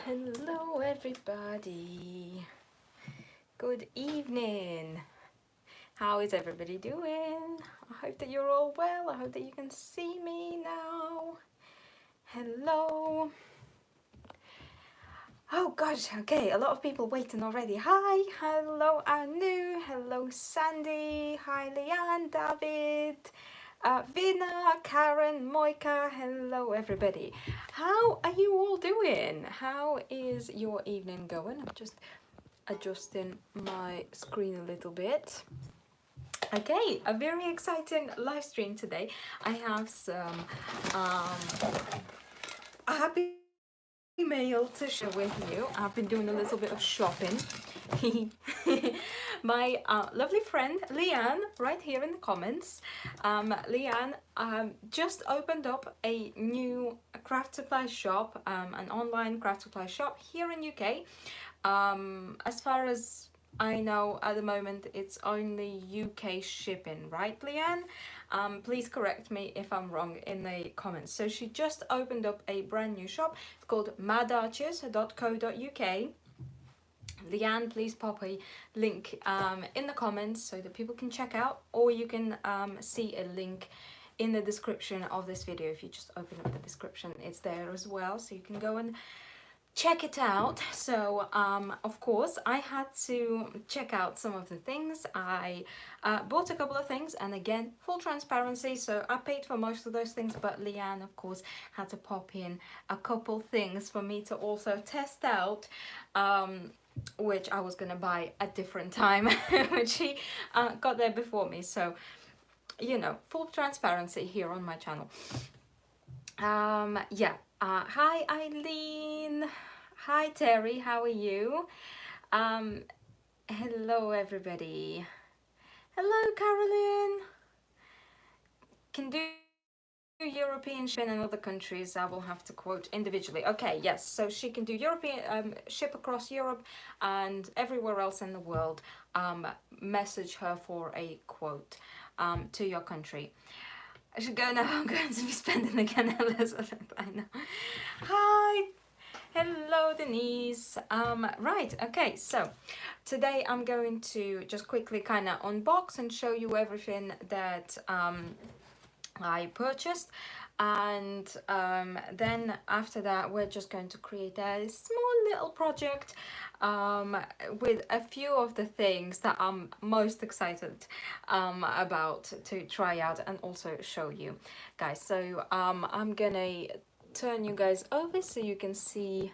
Hello everybody, good evening. How is everybody doing? I hope that you're all well. I hope that you can see me now. Hello. Oh gosh, okay, a lot of people waiting already. Hi, hello Anu, hello Sandy, hi Leanne, David, Vina, Karen, Moika, hello everybody. How are you all doing? How is your evening going? I'm just adjusting my screen a little bit. Okay, a very exciting live stream today. I have some happy mail to share with you. I've been doing a little bit of shopping. My lovely friend Leanne, right here in the comments, Leanne just opened up a new craft supply shop, an online craft supply shop here in UK. As far as I know, at the moment it's only UK shipping, right Leanne? Please correct me if I'm wrong in the comments. So she just opened up a brand new shop. It's called madarches.co.uk. Leanne, please pop a link in the comments so that people can check out, or you can see a link in the description of this video. If you just open up the description, it's there as well, so you can go and check it out. So of course I had to check out some of the things. I bought a couple of things, and again, full transparency, so I paid for most of those things, but Leanne of course had to pop in a couple things for me to also test out, which I was gonna buy at different time when she got there before me. So you know, full transparency here on my channel. Yeah. Hi Eileen, hi Terry, how are you? Hello everybody. Hello Carolyn. Can do European shipping in other countries. I will have to quote individually. Okay, yes, so she can do European ship across Europe and everywhere else in the world. Message her for a quote to your country. I should go now. I'm going to be spending again, Elizabeth. I know. Hi. Hello, Denise. Right, okay, so today I'm going to just quickly kind of unbox and show you everything that I purchased, and then after that we're just going to create a small little project with a few of the things that I'm most excited about to try out and also show you guys. So I'm gonna turn you guys over so you can see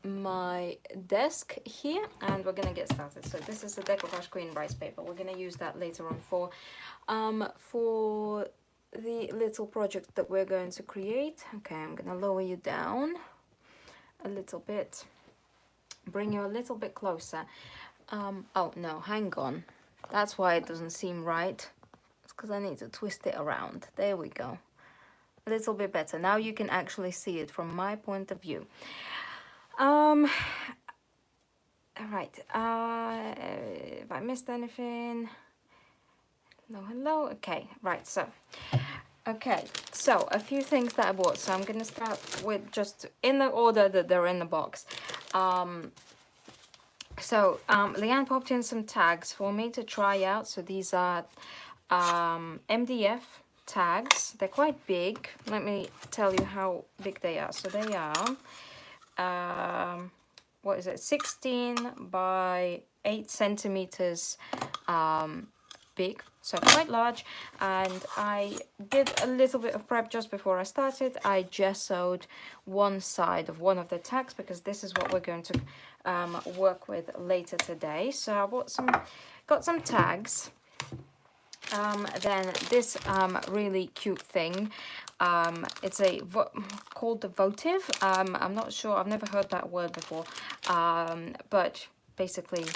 my desk here, and we're gonna get started. So this is the Decoupage green rice paper. We're gonna use that later on for the little project that we're going to create. Okay, I'm gonna lower you down a little bit, bring you a little bit closer. Oh no, hang on, that's why it doesn't seem right. It's because I need to twist it around. There we go, a little bit better. Now you can actually see it from my point of view. All right, if I missed anything, hello. Okay, right, so a few things that I bought. So I'm gonna start with just in the order that they're in the box. Leanne popped in some tags for me to try out. So these are MDF tags. They're quite big. Let me tell you how big they are. So they are what is it, 16 by 8 centimeters big, so quite large. And I did a little bit of prep just before I started. I gessoed one side of one of the tags because this is what we're going to work with later today. So I got some tags. Then this really cute thing, it's called the votive. I'm not sure, I've never heard that word before, but basically,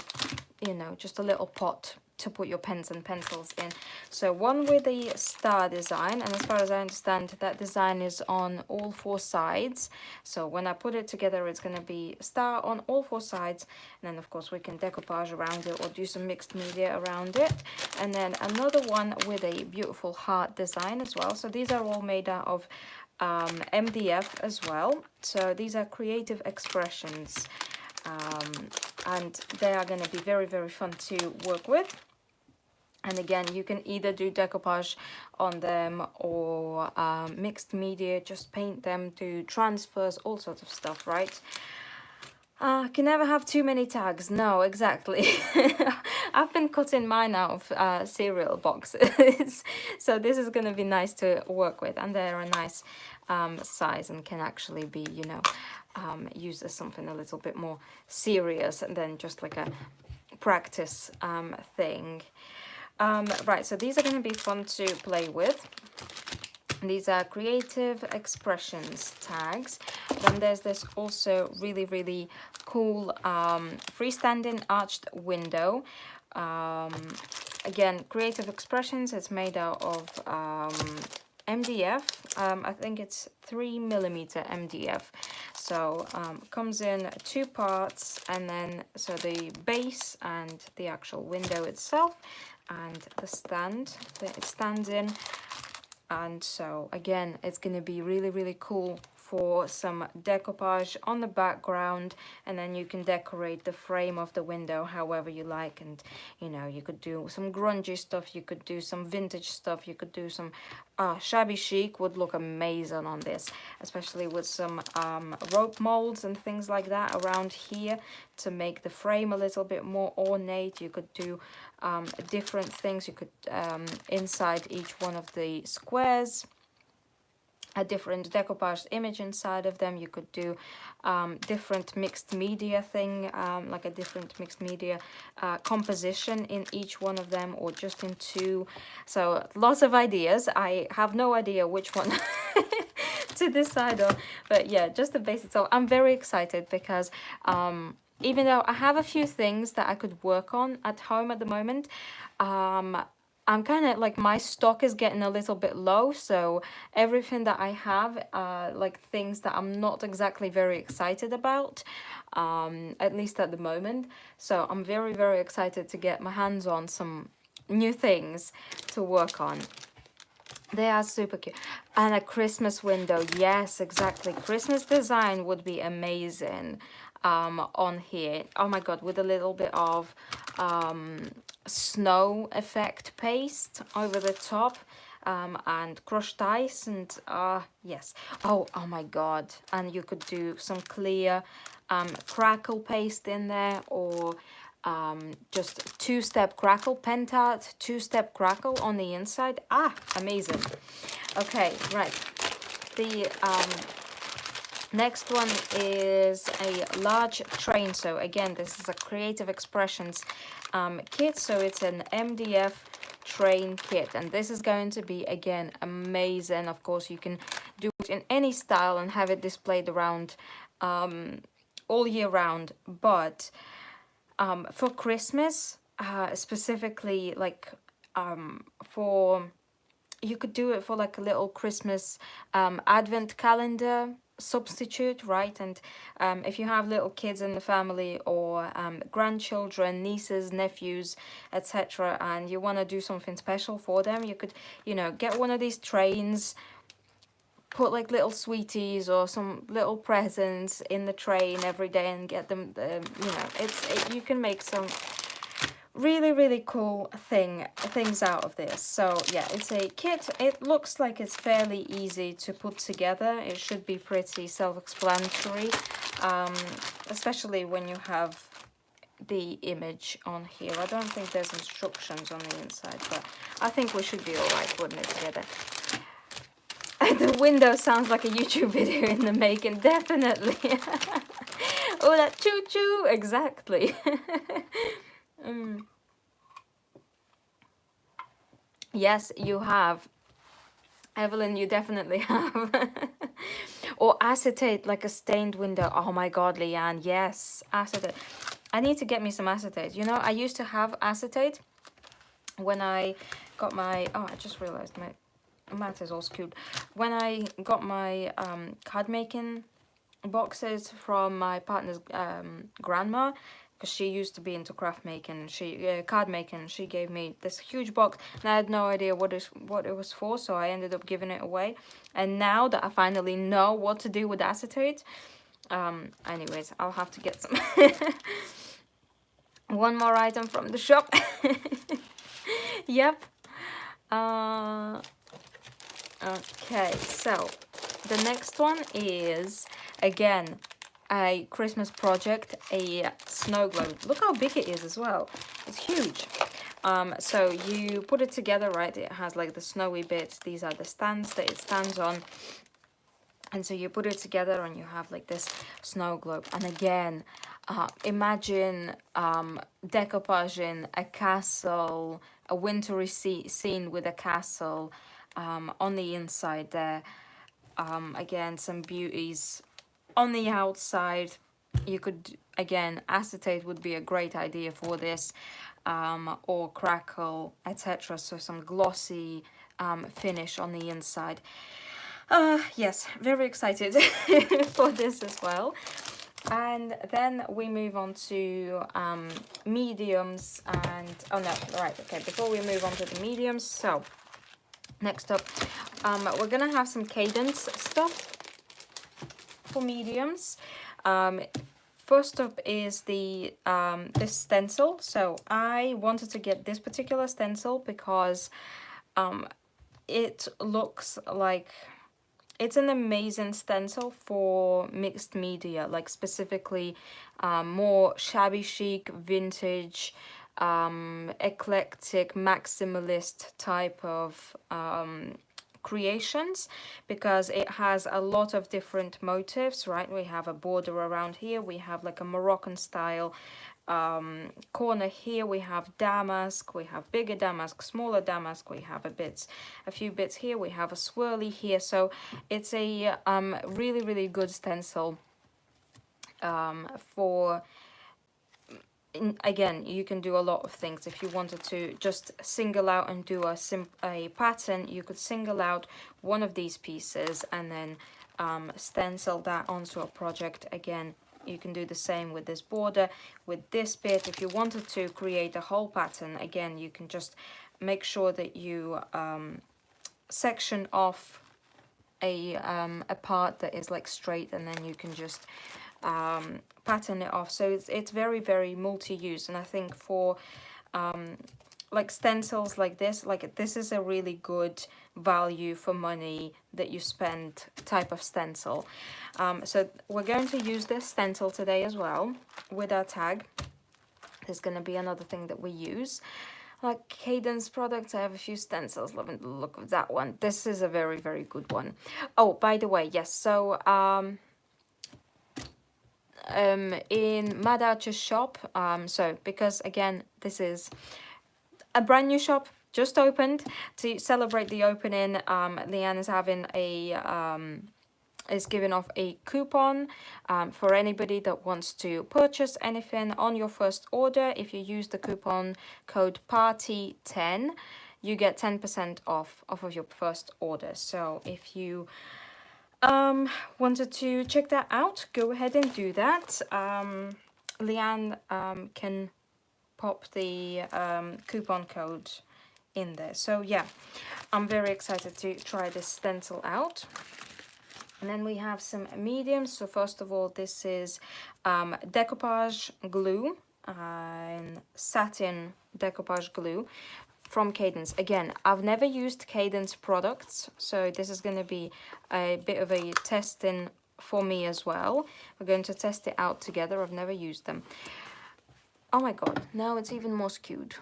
you know, just a little pot to put your pens and pencils in. So one with a star design, and as far as I understand, that design is on all 4 sides. So when I put it together, it's going to be a star on all 4 sides, and then of course we can decoupage around it or do some mixed media around it. And then another one with a beautiful heart design as well. So these are all made out of MDF as well. So these are creative expressions, and they are going to be very, very fun to work with. And again, you can either do decoupage on them or mixed media, just paint them, do transfers, all sorts of stuff, right? Can never have too many tags. No, exactly. I've been cutting mine out of cereal boxes. So this is going to be nice to work with. And they're a nice size and can actually be, you know, used as something a little bit more serious than just like a practice thing. Right, so these are going to be fun to play with. These are creative expressions tags. Then there's this also really, really cool freestanding arched window. Again, creative expressions. It's made out of MDF. I think it's 3mm MDF. So comes in 2 parts, and then so the base and the actual window itself, and the stand that it stands in. And so again, it's going to be really, really cool for some decoupage on the background, and then you can decorate the frame of the window however you like. And you know, you could do some grungy stuff, you could do some vintage stuff, you could do some shabby chic would look amazing on this, especially with some rope molds and things like that around here to make the frame a little bit more ornate. You could do different things. You could inside each one of the squares a different decoupage image inside of them. You could do different mixed media thing, like a different mixed media composition in each one of them, or just in 2. So lots of ideas. I have no idea which one to decide on, but yeah, just the basics. So I'm very excited because even though I have a few things that I could work on at home at the moment, I'm kind of like, my stock is getting a little bit low, so everything that I have, like things that I'm not exactly very excited about, at least at the moment. So I'm very, very excited to get my hands on some new things to work on. They are super cute. And a Christmas window. Yes, exactly. Christmas design would be amazing on here. Oh my god, with a little bit of snow effect paste over the top, and crushed ice, and yes. Oh my god. And you could do some clear crackle paste in there, or just 2-step crackle, pent art 2-step crackle on the inside. Amazing. Okay, right, the next one is a large train. So again, this is a creative expressions kit, so it's an MDF train kit, and this is going to be again amazing. Of course, you can do it in any style and have it displayed around all year round, but for Christmas, specifically, like for, you could do it for like a little Christmas advent calendar substitute, right? And if you have little kids in the family, or grandchildren, nieces, nephews, etc., and you want to do something special for them, you could, you know, get one of these trains, put like little sweeties or some little presents in the train every day, and get them you know, you can make some really, really cool things out of this. So yeah, it's a kit. It looks like it's fairly easy to put together. It should be pretty self-explanatory, especially when you have the image on here. I don't think there's instructions on the inside, but I think we should be all right putting it together. The window sounds like a YouTube video in the making, definitely. Oh, that choo-choo, exactly. Yes, you have. Evelyn, you definitely have. Or acetate, like a stained window. Oh my god, Leanne, yes, acetate. I need to get me some acetate. You know, I used to have acetate when I got my... Oh, I just realized my mat is all skewed. When I got my card making boxes from my partner's grandma, because she used to be into craft making, card making. She gave me this huge box, and I had no idea what it was for, so I ended up giving it away. And now that I finally know what to do with acetate, anyways, I'll have to get some. One more item from the shop. Yep. Okay, so the next one is, again, a Christmas project, a snow globe. Look how big it is as well. It's huge. So you put it together, right? It has like the snowy bits. These are the stands that it stands on. And so you put it together and you have like this snow globe. And again, imagine decoupaging a castle, a wintry scene with a castle on the inside there. Again, some beauties on the outside. You could, again, acetate would be a great idea for this, or crackle, etc. So some glossy finish on the inside. Yes, very excited for this as well. And then we move on to mediums and, oh no, right, okay, before we move on to the mediums, so next up, we're gonna have some cadence stuff for mediums. First up is the this stencil. So I wanted to get this particular stencil because it looks like it's an amazing stencil for mixed media, like specifically more shabby chic, vintage, eclectic, maximalist type of creations, because it has a lot of different motifs, right? We have a border around here, we have like a Moroccan style corner here, we have damask, we have bigger damask, smaller damask, we have a few bits here, we have a swirly here. So it's a really good stencil for, again, you can do a lot of things. If you wanted to just single out and do a pattern, you could single out one of these pieces and then stencil that onto a project. Again, you can do the same with this border, with this bit. If you wanted to create a whole pattern, again, you can just make sure that you section off a part that is like straight, and then you can just pattern it off. So it's very multi-use, and I think for like stencils like this is a really good value for money that you spend type of stencil. So we're going to use this stencil today as well with our tag. There's going to be another thing that we use, like Cadence products. I have a few stencils. Loving the look of that one. This is a very good one. Oh, by the way, yes, so in Mad Archer's shop, so because again this is a brand new shop, just opened. To celebrate the opening, Leanne is having is giving off a coupon for anybody that wants to purchase anything on your first order. If you use the coupon code PARTY10, you get 10% off of your first order. So if you wanted to check that out, go ahead and do that. Leanne can pop the coupon code in there. So yeah, I'm very excited to try this stencil out. And then we have some mediums. So first of all, this is decoupage glue and satin decoupage glue from Cadence. Again, I've never used Cadence products, so this is going to be a bit of a testing for me as well. We're going to test it out together. I've never used them. Oh my god, now it's even more skewed.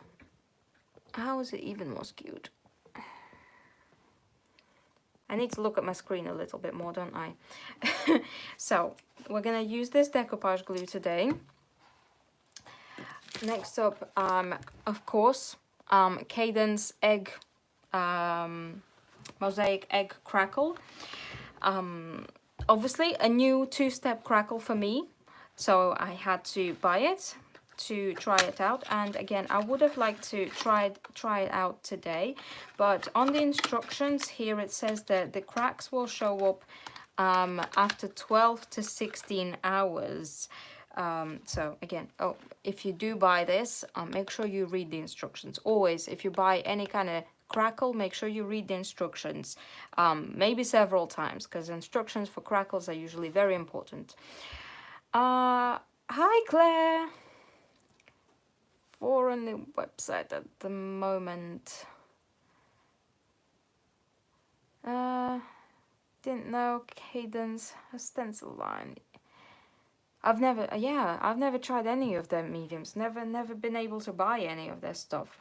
How is it even more skewed? I need to look at my screen a little bit more, don't I? So, we're going to use this decoupage glue today. Next up, of course, Cadence egg, mosaic egg crackle. Obviously, a new two-step crackle for me, so I had to buy it to try it out. And again, I would have liked to try it out today, but on the instructions here it says that the cracks will show up after 12 to 16 hours. So again, oh, if you do buy this, make sure you read the instructions. Always, if you buy any kind of crackle, make sure you read the instructions, maybe several times, because instructions for crackles are usually very important. Hi Claire. Foreign the website at the moment. Didn't know Cadence a stencil line. I've never tried any of their mediums. Never been able to buy any of their stuff.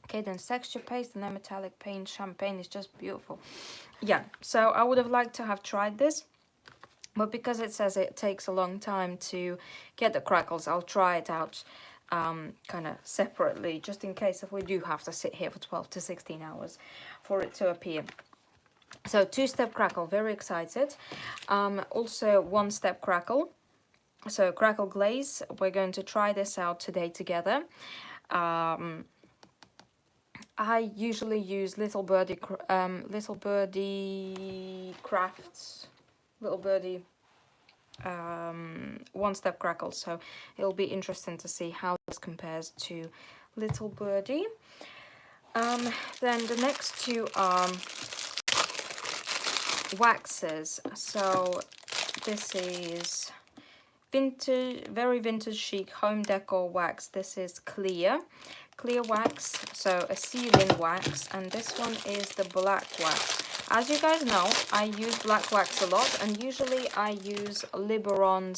Cadence texture paste and then metallic paint champagne is just beautiful. Yeah, so I would have liked to have tried this, but because it says it takes a long time to get the crackles, I'll try it out kind of separately, just in case if we do have to sit here for 12 to 16 hours for it to appear. So two-step crackle, very excited. Also one-step crackle. So crackle glaze, we're going to try this out today together. I usually use Little Birdie Crafts, Little Birdie one-step crackle, so it'll be interesting to see how this compares to Little Birdie. Then the next two are waxes. So this is vintage, very vintage chic home decor wax. This is clear wax, so a sealing wax, and this one is the black wax. As you guys know, I use black wax a lot, and usually I use Liberon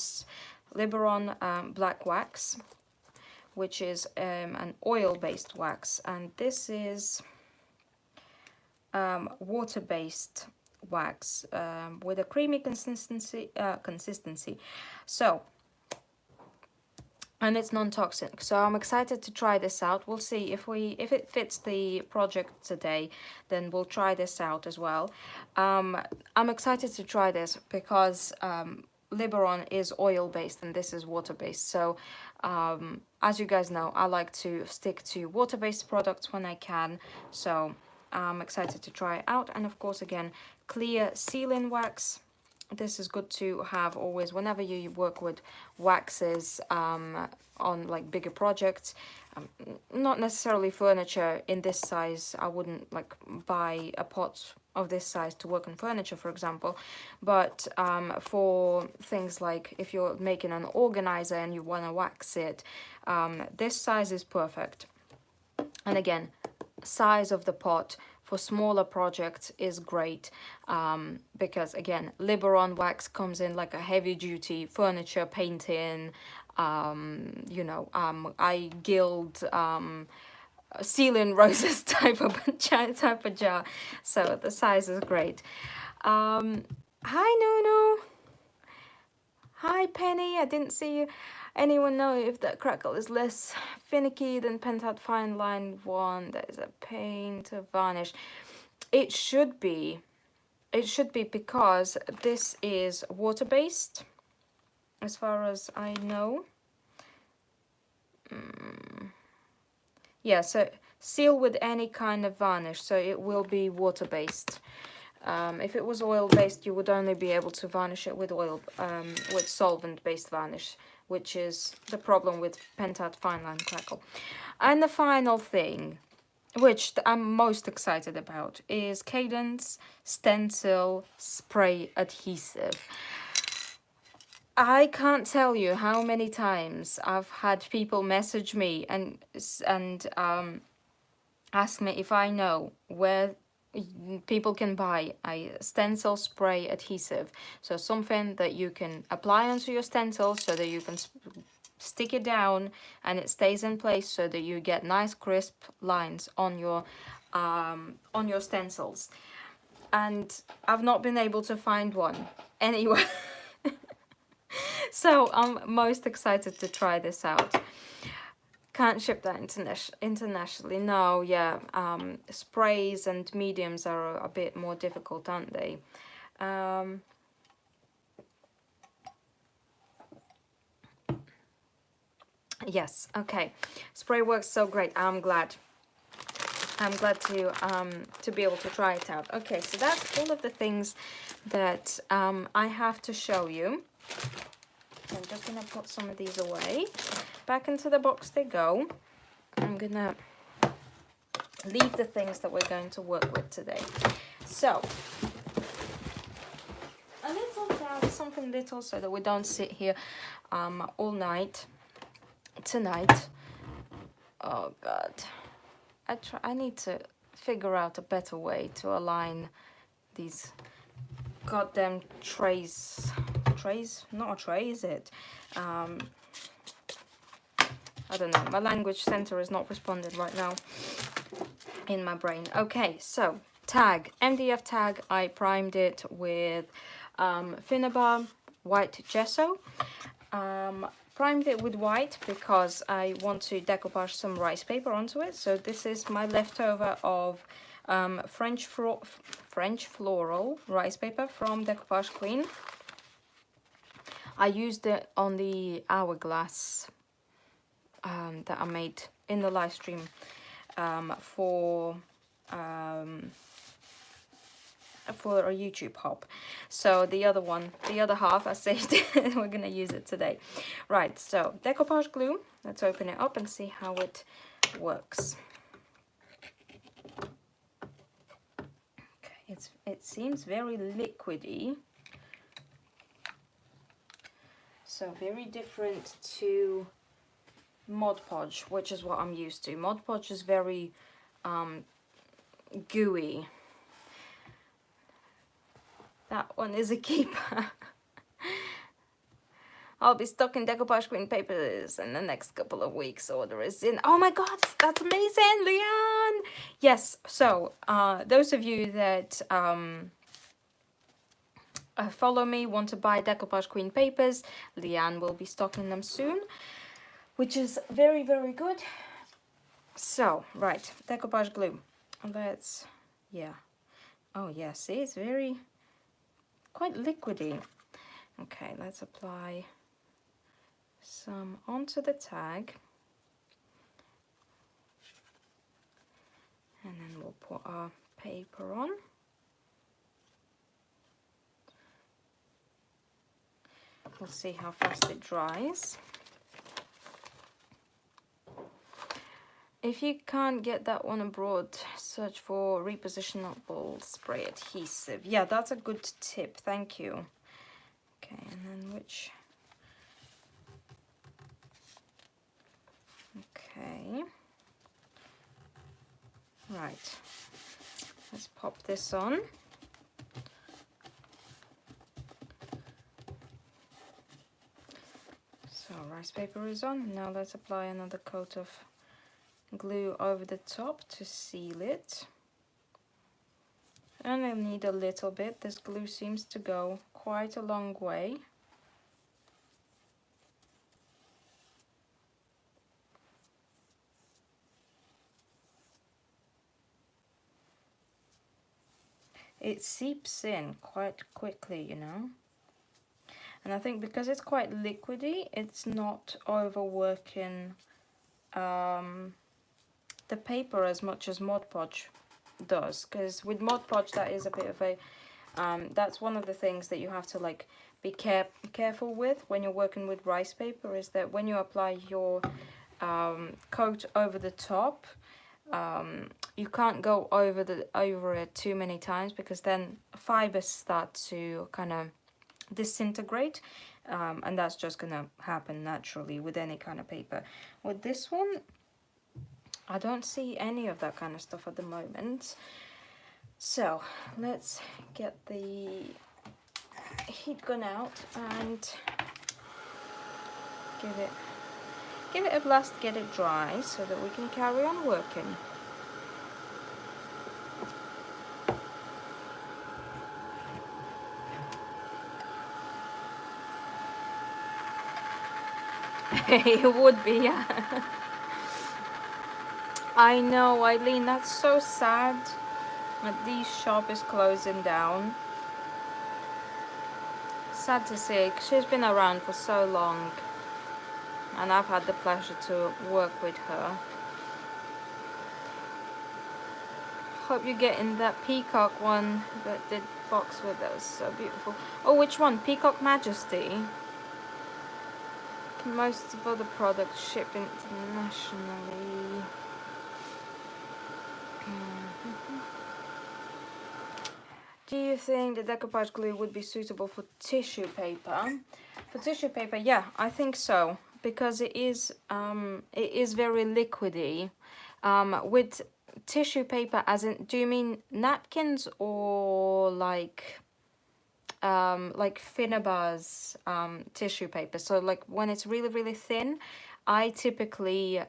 black wax, which is an oil-based wax, and this is water-based wax with a creamy consistency. So, and it's non-toxic, so I'm excited to try this out. We'll see if it fits the project today, then we'll try this out as well. I'm excited to try this because Liberon is oil-based and this is water-based. So as you guys know, I like to stick to water-based products when I can. So I'm excited to try it out. And of course, again, clear sealing wax. This is good to have always whenever you work with waxes on like bigger projects. Not necessarily furniture in this size. I wouldn't like buy a pot of this size to work on furniture, for example, but for things like if you're making an organizer and you want to wax it, this size is perfect. And again, size of the pot for smaller projects is great, because again, Liberon wax comes in like a heavy duty furniture painting, you know, I gild ceiling roses type of jar, so the size is great. Hi Nuno. Hi Penny, I didn't see you. Anyone know if that crackle is less finicky than Pentat Fine Line 1? That is a pain to varnish. It should be. It should be because this is water-based, as far as I know. Yeah, so seal with any kind of varnish, so it will be water-based. If it was oil-based, you would only be able to varnish it with oil, with solvent-based varnish, which is the problem with Pentat Fine Line Crackle. And the final thing, which I'm most excited about, is Cadence Stencil Spray Adhesive. I can't tell you how many times I've had people message me and ask me if I know where people can buy a stencil spray adhesive, so something that you can apply onto your stencil so that you can stick it down and it stays in place so that you get nice crisp lines on your stencils. And I've not been able to find one anywhere. So I'm most excited to try this out. Can't ship that internationally. No, yeah. Sprays and mediums are a bit more difficult, aren't they? Yes, okay. Spray works so great. I'm glad. I'm glad to be able to try it out. Okay, so that's all of the things that I have to show you. I'm just gonna put some of these away. Back into the box they go. I'm gonna leave the things that we're going to work with today. So, a little tag, something little, so that we don't sit here all night tonight. Oh God. I need to figure out a better way to align these goddamn trays. Trays? Not a tray, is it? I don't know. My language center is not responding right now in my brain. Okay, so tag. MDF tag. I primed it with Finnabar white gesso. Primed it with white because I want to decoupage some rice paper onto it. So this is my leftover of French floral rice paper from Decoupage Queen. I used it on the hourglass that I made in the live stream for a YouTube hop. So the other one, the other half, I saved it. We're gonna use it today. Right, so decoupage glue. Let's open it up and see how it works. Okay, it seems very liquidy. So very different to Mod Podge, which is what I'm used to. Mod Podge is very gooey. That one is a keeper. I'll be stuck in Decoupage Queen papers in the next couple of weeks. Order is in. Oh my God, that's amazing, Leanne! Yes, so those of you that follow me, want to buy Decoupage Queen papers, Leanne will be stocking them soon, which is very, very good. So, right, decoupage glue. Let's, yeah. Oh yeah, see, it's very, quite liquidy. Okay, let's apply some onto the tag. And then we'll put our paper on. We'll see how fast it dries. If you can't get that one abroad, search for repositionable spray adhesive. Yeah, that's a good tip. Thank you. Okay, and then which? Okay. Right. Let's pop this on. So rice paper is on. Now let's apply another coat of glue over the top to seal it. And I'll need a little bit. This glue seems to go quite a long way. It seeps in quite quickly, you know. And I think because it's quite liquidy, it's not overworking the paper as much as Mod Podge does. Because with Mod Podge, that is a bit of a, that's one of the things that you have to like be careful with when you're working with rice paper, is that when you apply your coat over the top, you can't go over it too many times, because then fibers start to kind of disintegrate, and that's just gonna happen naturally with any kind of paper. With this one, I don't see any of that kind of stuff at the moment. So let's get the heat gun out and give it a blast, get it dry, so that we can carry on working. It would be, yeah. I know, Eileen, that's so sad that this shop is closing down. Sad to see, 'cause she's been around for so long, and I've had the pleasure to work with her. Hope you're getting that peacock one that did box with. That was so beautiful. Oh, which one? Peacock Majesty. Most of other products ship internationally. Do you think the decoupage glue would be suitable for tissue paper? For tissue paper, yeah, I think so, because it is very liquidy. With tissue paper, as in, do you mean napkins or like Finnabar's tissue paper? So like when it's really, really thin, I typically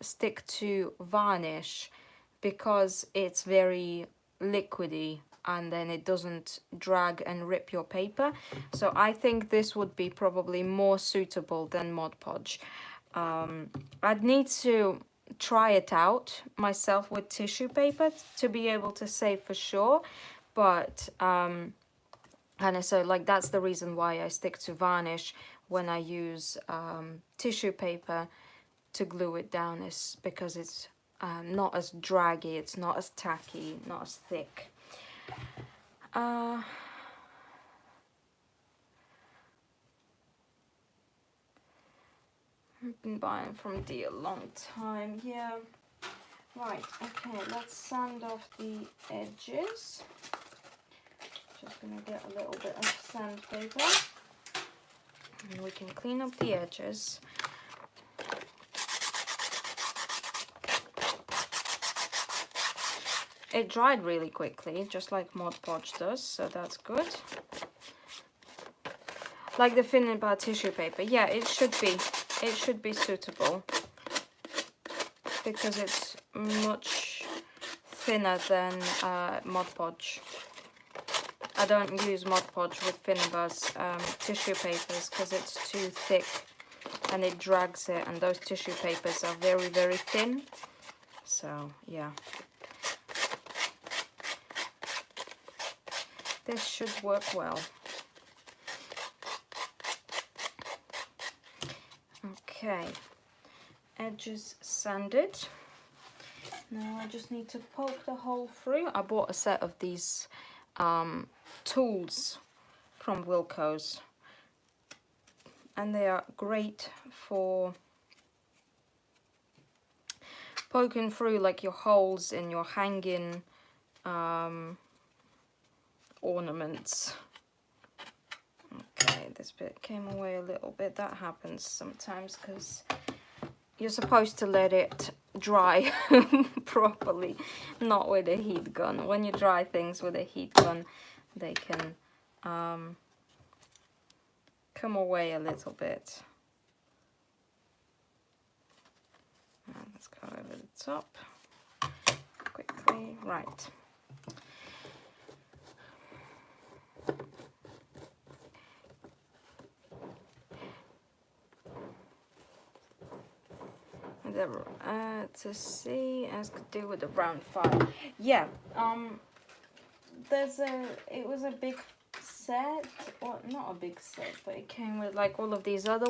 stick to varnish because it's very liquidy and then it doesn't drag and rip your paper. So I think this would be probably more suitable than Mod Podge. I'd need to try it out myself with tissue paper to be able to say for sure, but and so like that's the reason why I stick to varnish when I use tissue paper to glue it down, is because it's not as draggy, it's not as tacky, not as thick. I've been buying from D a long time, yeah. Right, okay, let's sand off the edges. Just gonna get a little bit of sandpaper and we can clean up the edges. It dried really quickly, just like Mod Podge does, so that's good. Like the Finnabar tissue paper, yeah, it should be suitable because it's much thinner than Mod Podge. I don't use Mod Podge with Finnabar's tissue papers because it's too thick and it drags it, and those tissue papers are very, very thin. So yeah, this should work well. Okay, edges sanded. Now I just need to poke the hole through. I bought a set of these tools from Wilko's, and they are great for poking through like your holes in your hanging ornaments. Okay, this bit came away a little bit. That happens sometimes because you're supposed to let it dry properly, not with a heat gun. When you dry things with a heat gun, they can come away a little bit. Let's go over the top quickly. Right. To see as could do with the round file. Yeah, it was a big set, or not a big set, but it came with like all of these other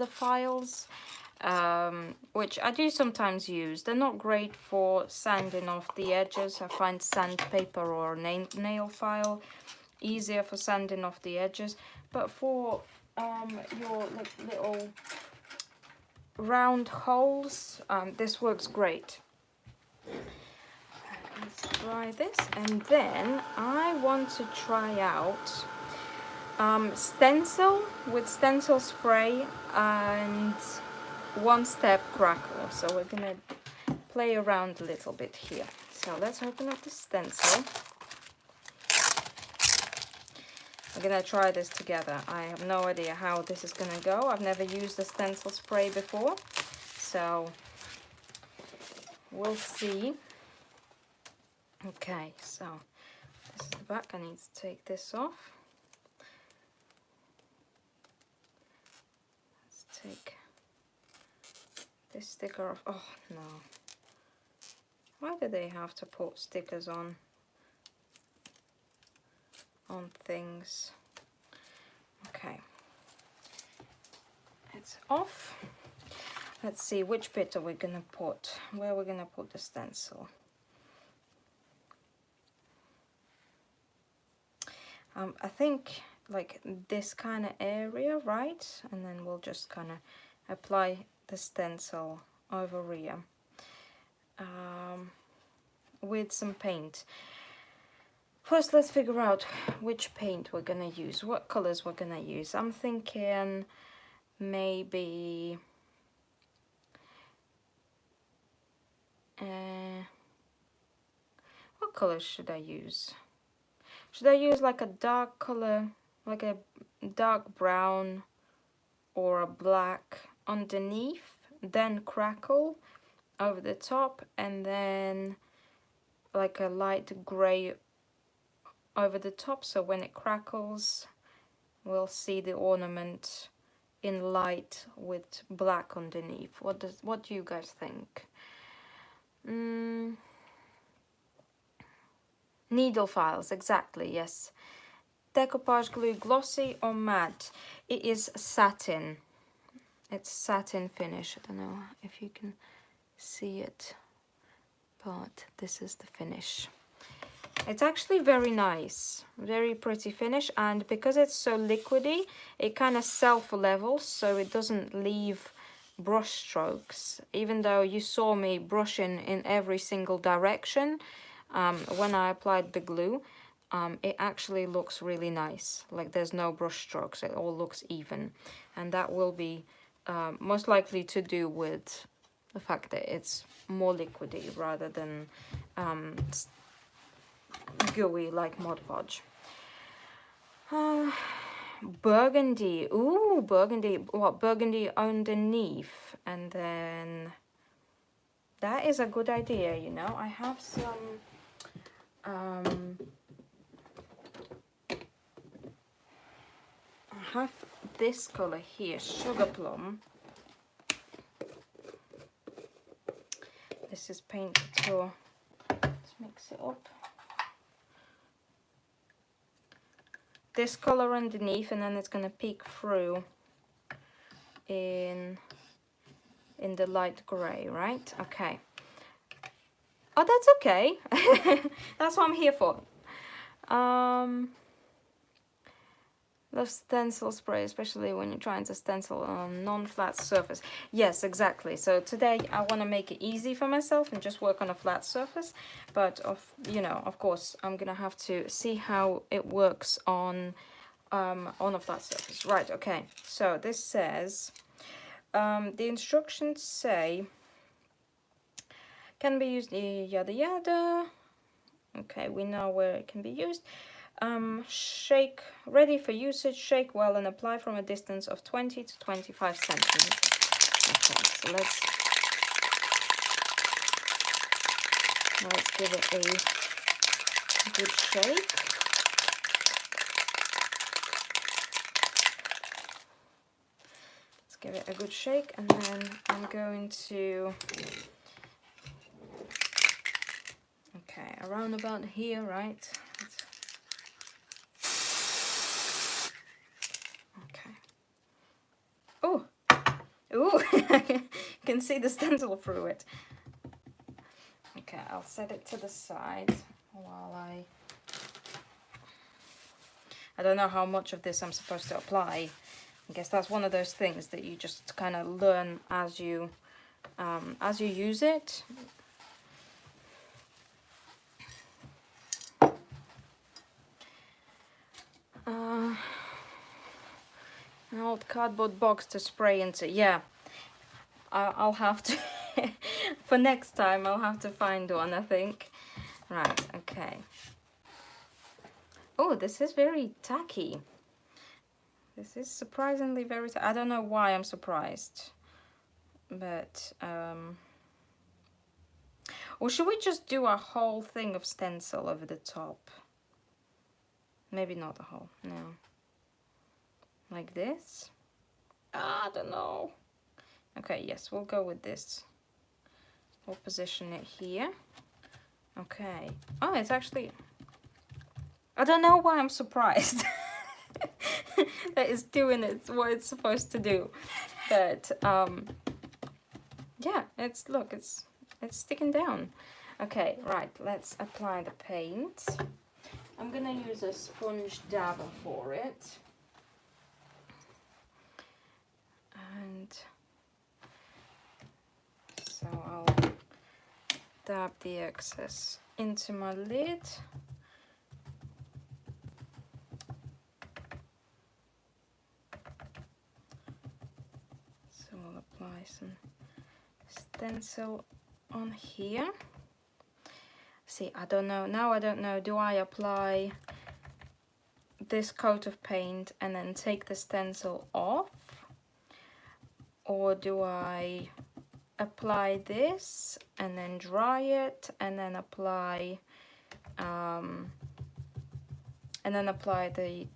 files, which I do sometimes use. They're not great for sanding off the edges. I find sandpaper or nail file easier for sanding off the edges, but for your little round holes, this works great. Let's try this, and then I want to try out Stencil with Stencil spray and One Step Crackle. So we're gonna play around a little bit here. So let's open up the Stencil. We're gonna try this together. I have no idea how this is gonna go. I've never used a Stencil spray before, so we'll see. Okay, so this is the back. I need to take this off. Let's take this sticker off. Oh no. Why do they have to put stickers on things? Okay. It's off. Let's see which bit are we gonna put, where we're gonna put the stencil. I think like this kind of area, right? And then we'll just kind of apply the stencil over here with some paint. First, let's figure out which paint we're gonna use, what colors we're gonna use. I'm thinking maybe what colors should I use? Should I use like a dark color, like a dark brown or a black underneath, then crackle over the top, and then like a light gray over the top, so when it crackles we'll see the ornament in light with black underneath? What do you guys think? Needle files, exactly, yes. Decoupage glue, glossy or matte? It is satin. It's satin finish. I don't know if you can see it, but this is the finish. It's actually very nice, very pretty finish, and because it's so liquidy, it kind of self-levels, so it doesn't leave brush strokes. Even though you saw me brushing in every single direction when I applied the glue, it actually looks really nice. Like there's no brush strokes, it all looks even, and that will be most likely to do with the fact that it's more liquidy rather than gooey like Mod Podge. Burgundy. Ooh, burgundy. What, burgundy underneath? And then that is a good idea, you know. I have some I have this color here, Sugar Plum. This is paint tour. Let's mix it up. This color underneath, and then it's gonna peek through in the light gray, right? Okay. Oh, that's okay. That's what I'm here for. The stencil spray, especially when you're trying to stencil on non-flat surface. Yes, exactly. So today I want to make it easy for myself and just work on a flat surface. But of course, I'm gonna have to see how it works on a flat surface. Right. Okay. So this says the instructions say can be used yada yada. Okay, we know where it can be used. Shake, ready for usage, shake well and apply from a distance of 20 to 25 centimeters. Okay, so let's give it a good shake. Let's give it a good shake, and then I'm going to, okay, around about here, right? Ooh, you can see the stencil through it. Okay, I'll set it to the side while I don't know how much of this I'm supposed to apply. I guess that's one of those things that you just kind of learn as you use it. An old cardboard box to spray into. Yeah, I'll have to for next time I'll have to find one, I think. Right, okay. Oh, this is very tacky. This is surprisingly very I don't know why I'm surprised, but or should we just do a whole thing of stencil over the top? Maybe not the whole, no. Like this? I don't know. Okay, yes, we'll go with this. We'll position it here. Okay. Oh, it's actually, I don't know why I'm surprised that it's doing what it's supposed to do. But yeah, look, it's sticking down. Okay, right, let's apply the paint. I'm gonna use a sponge dabber for it. And so I'll dab the excess into my lid. So I'll apply some stencil on here. See, I don't know, now I don't know, do I apply this coat of paint and then take the stencil off? Or do I apply this and then dry it and then apply the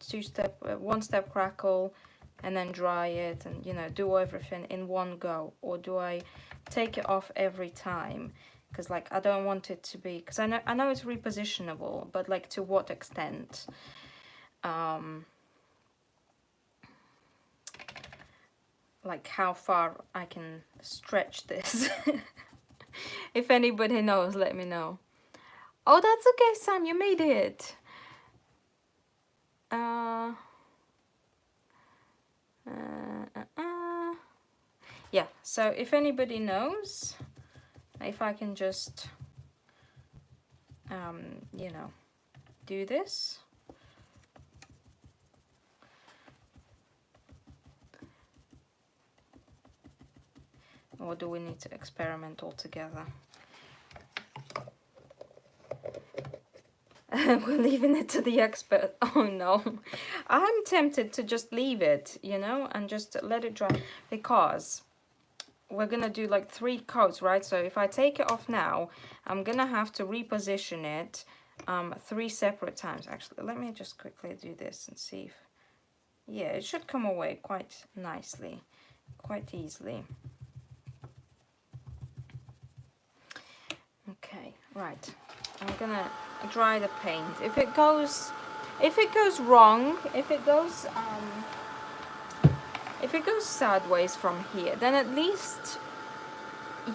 one-step crackle and then dry it and, you know, do everything in one go? Or do I take it off every time? Because like I don't want it to be, because I know it's repositionable, but like to what extent? Like how far I can stretch this. If anybody knows, let me know. Oh, that's okay, Sam, you made it. Yeah, so if anybody knows, if I can just you know, do this. Or do we need to experiment all together? We're leaving it to the expert. Oh no. I'm tempted to just leave it, you know, and just let it dry, because we're gonna do like 3 coats, right? So if I take it off now, I'm gonna have to reposition it 3 separate times. Actually, let me just quickly do this and see if, yeah, it should come away quite nicely, quite easily. Okay, right. I'm gonna dry the paint. If it goes wrong, if it goes sideways from here, then at least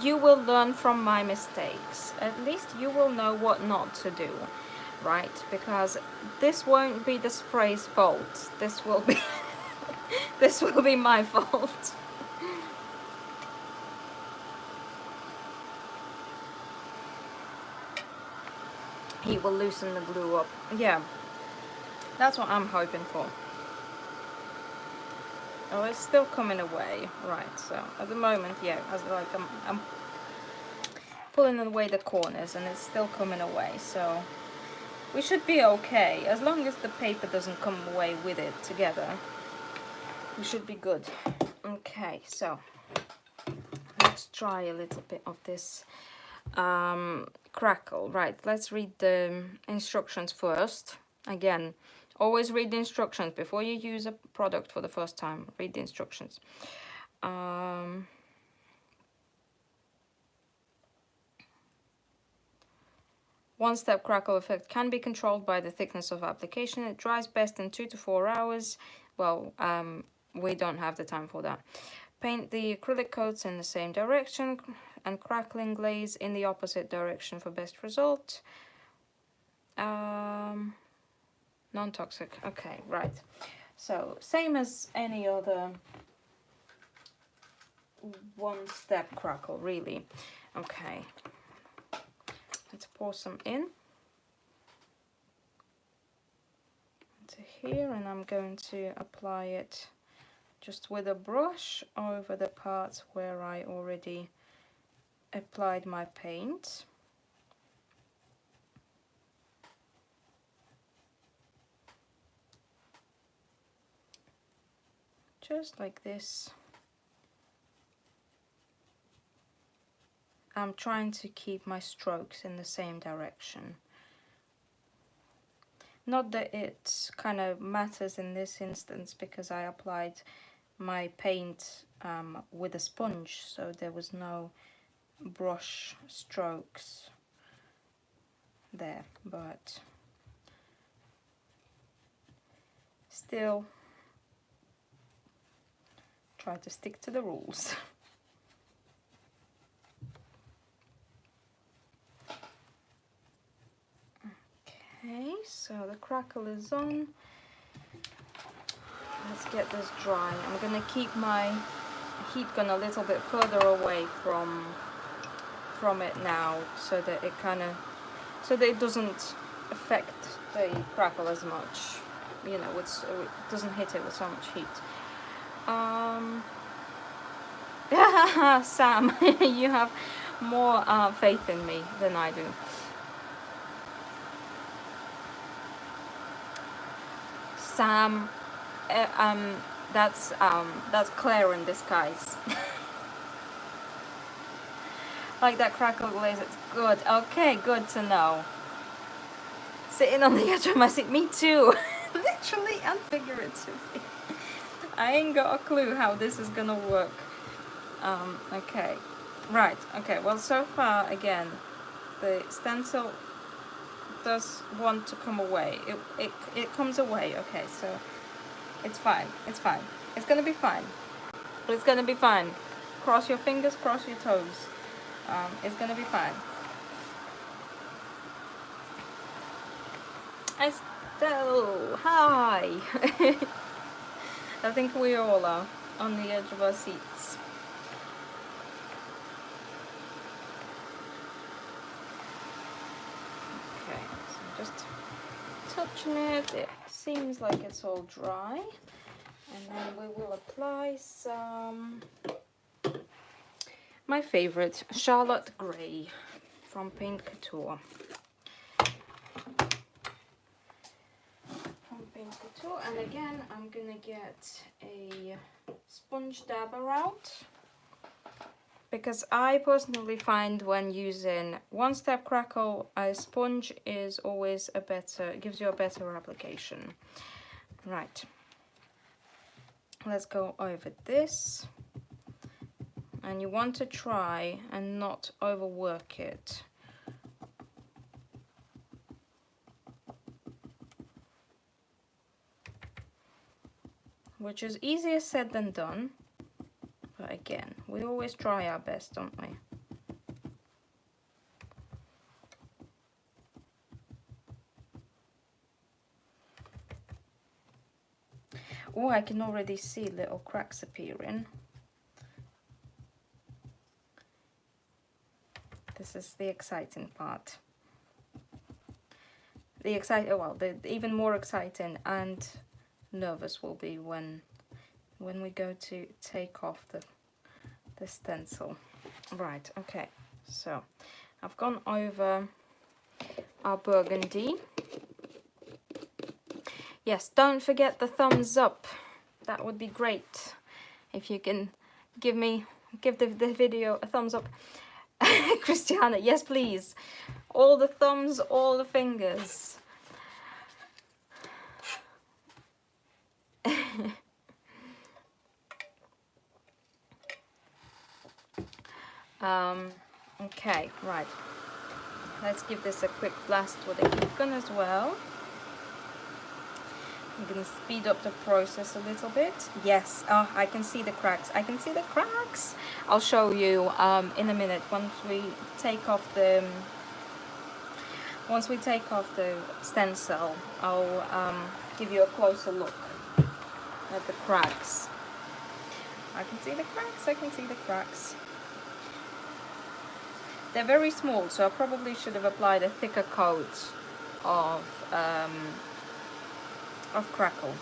you will learn from my mistakes. At least you will know what not to do, right? Because this won't be the spray's fault. This will be this will be my fault. He will loosen the glue up. Yeah, that's what I'm hoping for. Oh, it's still coming away. Right, so at the moment, yeah, I'm pulling away the corners and it's still coming away. So we should be okay. As long as the paper doesn't come away with it together, we should be good. Okay, so let's try a little bit of this crackle. Right, let's read the instructions first. Again, always read the instructions before you use a product for the first time. Read the instructions. One-step crackle effect can be controlled by the thickness of application. It dries best in 2 to 4 hours. Well, we don't have the time for that. Paint the acrylic coats in the same direction and crackling glaze in the opposite direction for best result. Non-toxic. Okay, right. So same as any other one-step crackle, really. Okay. Let's pour some in into here, and I'm going to apply it just with a brush over the parts where I already applied my paint. Just like this. I'm trying to keep my strokes in the same direction. Not that it kind of matters in this instance because I applied my paint with a sponge, so there was no brush strokes there, but still try to stick to the rules. Okay. so the crackle is on. Let's get this dry. I'm gonna keep my heat gun a little bit further away from it now, so that it doesn't affect the crackle as much. You know, it doesn't hit it with so much heat. Sam, you have more faith in me than I do. Sam, that's Claire in disguise. Like that crackle glaze, it's good. Okay, good to know. Sitting on the edge of my seat, me too. Literally and figuratively. I ain't got a clue how this is gonna work. Okay, right, okay, well, so far, again, the stencil does want to come away. It comes away, okay, so it's fine, it's fine. It's gonna be fine. It's gonna be fine. Cross your fingers, cross your toes. It's gonna be fine. Estelle, hi! I think we all are on the edge of our seats. Okay, so just touching it. It seems like it's all dry. And then we will apply some, my favorite, Charlotte Grey from Paint Couture. And again, I'm gonna get a sponge dabber out, because I personally find when using one step crackle, a sponge is always gives you a better application. Right, let's go over this, and you want to try and not overwork it. Which is easier said than done, but again, we always try our best, don't we? Oh, I can already see little cracks appearing. This is the exciting part. The even more exciting and nervous will be when we go to take off the stencil. Right, okay, so I've gone over our burgundy. Yes, don't forget the thumbs up. That would be great if you can give the video a thumbs up. Christiana, yes please, all the thumbs, all the fingers. Okay, right. Let's give this a quick blast with a heat gun as well. I'm going to speed up the process a little bit. Yes, oh, I can see the cracks. I can see the cracks. I'll show you in a minute once we take off the stencil. I'll give you a closer look at the cracks. I can see the cracks. I can see the cracks. They're very small, so I probably should have applied a thicker coat of crackle.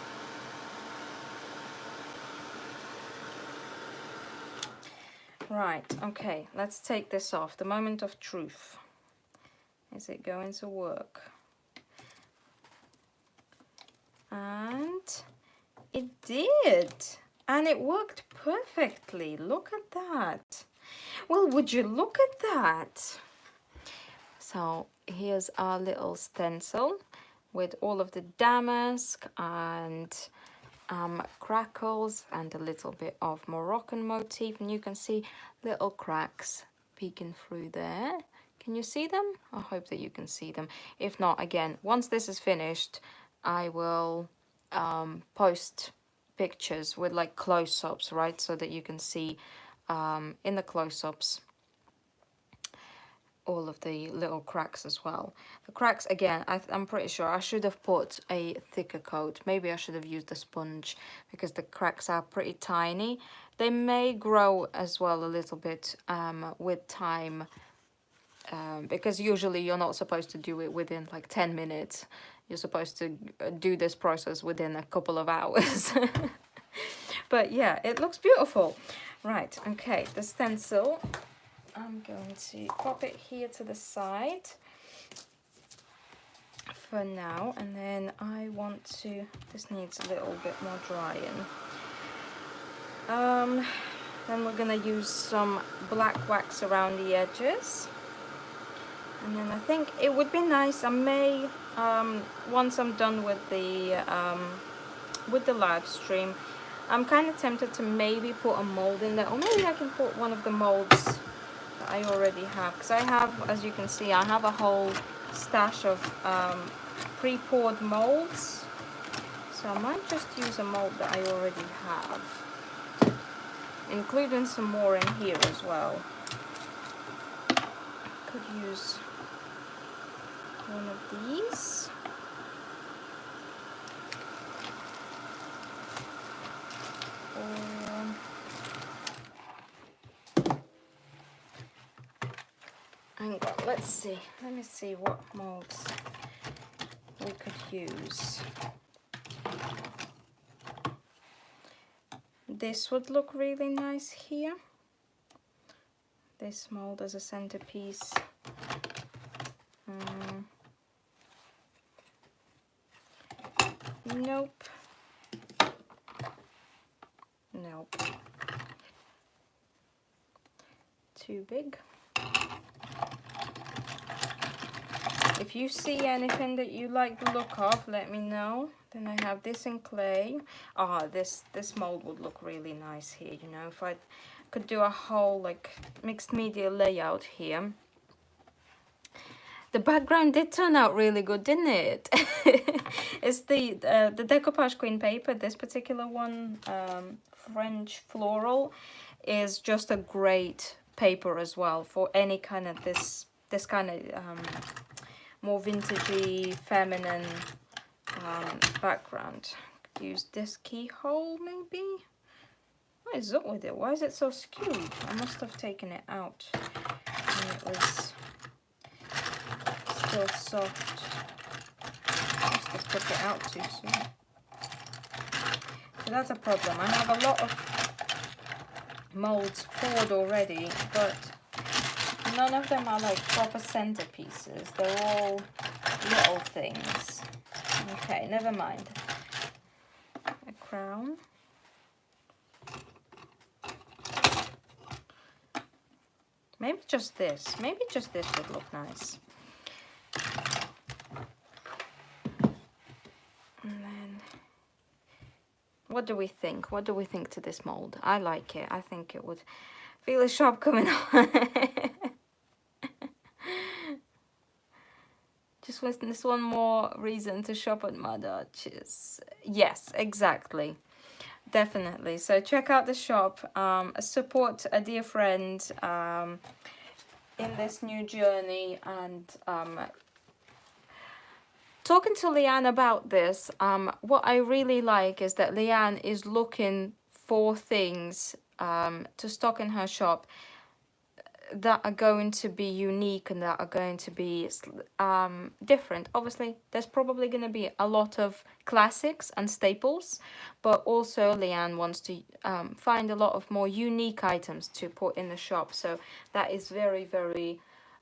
Right, okay, let's take this off. The moment of truth. Is it going to work? And it did! And it worked perfectly. Look at that. Well, would you look at that? So here's our little stencil with all of the damask and crackles and a little bit of Moroccan motif, and you can see little cracks peeking through there. Can you see them? I hope that you can see them. If not, again, once this is finished, I will post pictures with like close-ups, right, so that you can see in the close-ups all of the little cracks as well. The cracks, again, I'm pretty sure I should have put a thicker coat. Maybe I should have used a sponge because the cracks are pretty tiny. They may grow as well a little bit with time, because usually you're not supposed to do it within like 10 minutes. You're supposed to do this process within a couple of hours. But yeah, it looks beautiful. Right, okay, the stencil. I'm going to pop it here to the side for now, and then I want to, this needs a little bit more drying. Then we're gonna use some black wax around the edges. And then I think it would be nice, I may, once I'm done with the live stream, I'm kind of tempted to maybe put a mold in there, or maybe I can put one of the molds that I already have, because I have, as you can see, I have a whole stash of pre-poured molds, so I might just use a mold that I already have, including some more in here as well. Could use one of these. Hang on, let's see. Let me see what molds we could use. This would look really nice here. This mold as a centerpiece. Nope. Nope. Too big. If you see anything that you like the look of, let me know. Then I have this in clay. This mold would look really nice here, you know, if I could do a whole like mixed media layout here. The background did turn out really good, didn't it? It's the Decoupage Queen paper. This particular one, French floral, is just a great paper as well for any kind of this kind of more vintagey, feminine background. Could use this keyhole maybe. What is up with it? Why is it so skewed? I must have taken it out and it was still soft. I must have took it out too soon. So that's a problem. I have a lot of molds poured already, but none of them are like proper centerpieces. They're all little things. Okay, never mind. A crown. Maybe just this. Maybe just this would look nice. And then, what do we think? What do we think to this mold? I like it. I think it would feel a shop coming on. Just with this one more reason to shop at Mad Arches. Yes, exactly. Definitely. So check out the shop. Support a dear friend in this new journey. And talking to Leanne about this, what I really like is that Leanne is looking for things to stock in her shop that are going to be unique and that are going to be different. Obviously, there's probably going to be a lot of classics and staples, but also Leanne wants to find a lot of more unique items to put in the shop. So that is very, very,